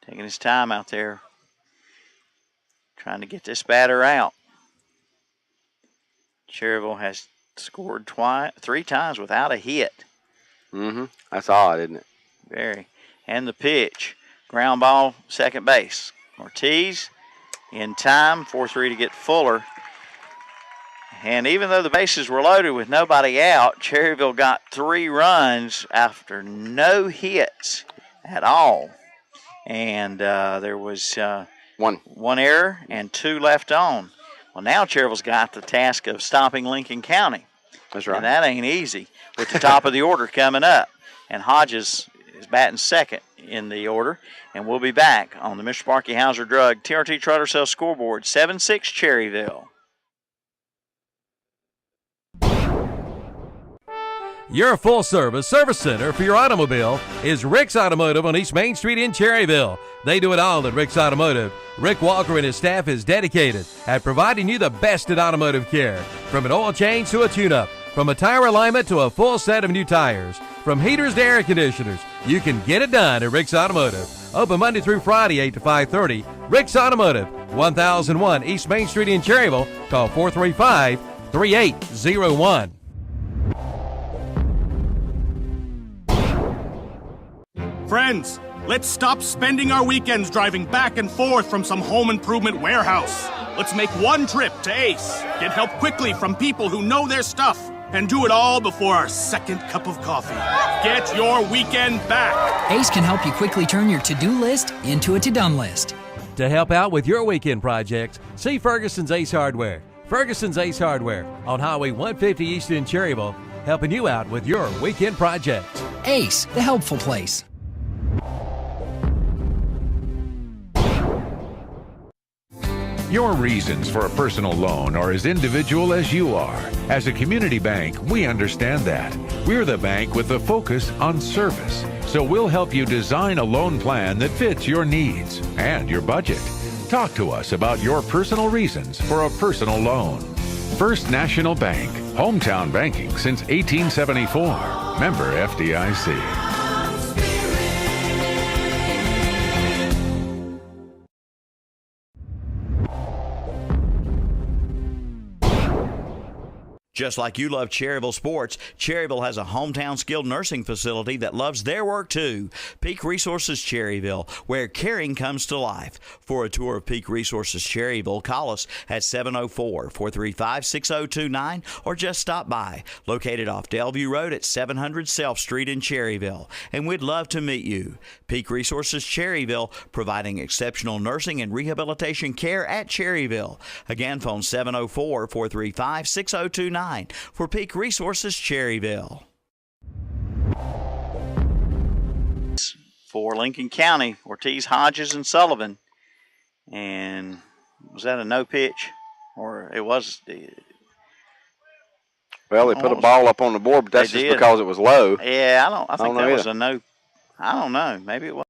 taking his time out there, trying to get this batter out. Cherryville has scored 3 times without a hit. That's odd, isn't it? Very. And the pitch. Ground ball, second base. Ortiz in time, 4-3 to get Fuller. And even though the bases were loaded with nobody out, Cherryville got 3 runs after no hits at all. And there was One error and 2 left on. Well, now Cherryville's got the task of stopping Lincoln County. That's right. And that ain't easy with the top of the order coming up. And Hodges is batting second in the order. And we'll be back on the Mr. Sparky Hauser Drug TRT Trotter Cell scoreboard, 7-6 Cherryville. Your full-service service center for your automobile is Rick's Automotive on East Main Street in Cherryville. They do it all at Rick's Automotive. Rick Walker and his staff is dedicated at providing you the best in automotive care. From an oil change to a tune-up, from a tire alignment to a full set of new tires, from heaters to air conditioners, you can get it done at Rick's Automotive. Open Monday through Friday, 8 to 5:30. Rick's Automotive, 1001 East Main Street in Cherryville. Call 435-3801. Friends, let's stop spending our weekends driving back and forth from some home improvement warehouse. Let's make one trip to Ace, get help quickly from people who know their stuff, and do it all before our second cup of coffee. Get your weekend back. Ace can help you quickly turn your to-do list into a to-done list. To help out with your weekend projects, see Ferguson's Ace Hardware. Ferguson's Ace Hardware on Highway 150 East in Cherryville, helping you out with your weekend projects. Ace, the helpful place. Your reasons for a personal loan are as individual as you are. As a community bank, we understand that. We're the bank with the focus on service. So we'll help you design a loan plan that fits your needs and your budget. Talk to us about your personal reasons for a personal loan. First National Bank, hometown banking since 1874. Member FDIC. Just like you love Cherryville sports, Cherryville has a hometown skilled nursing facility that loves their work too. Peak Resources Cherryville, where caring comes to life. For a tour of Peak Resources Cherryville, call us at 704-435-6029 or just stop by. Located off Delview Road at 700 Self Street in Cherryville. And we'd love to meet you. Peak Resources Cherryville, providing exceptional nursing and rehabilitation care at Cherryville. Again, phone 704-435-6029. For Peak Resources Cherryville. For Lincoln County, Ortiz, Hodges, and Sullivan. And was that a no pitch? Or it was... Well, they put a ball up on the board, but that's just because it was low. Yeah, I think that was a no. I don't know. Maybe it was.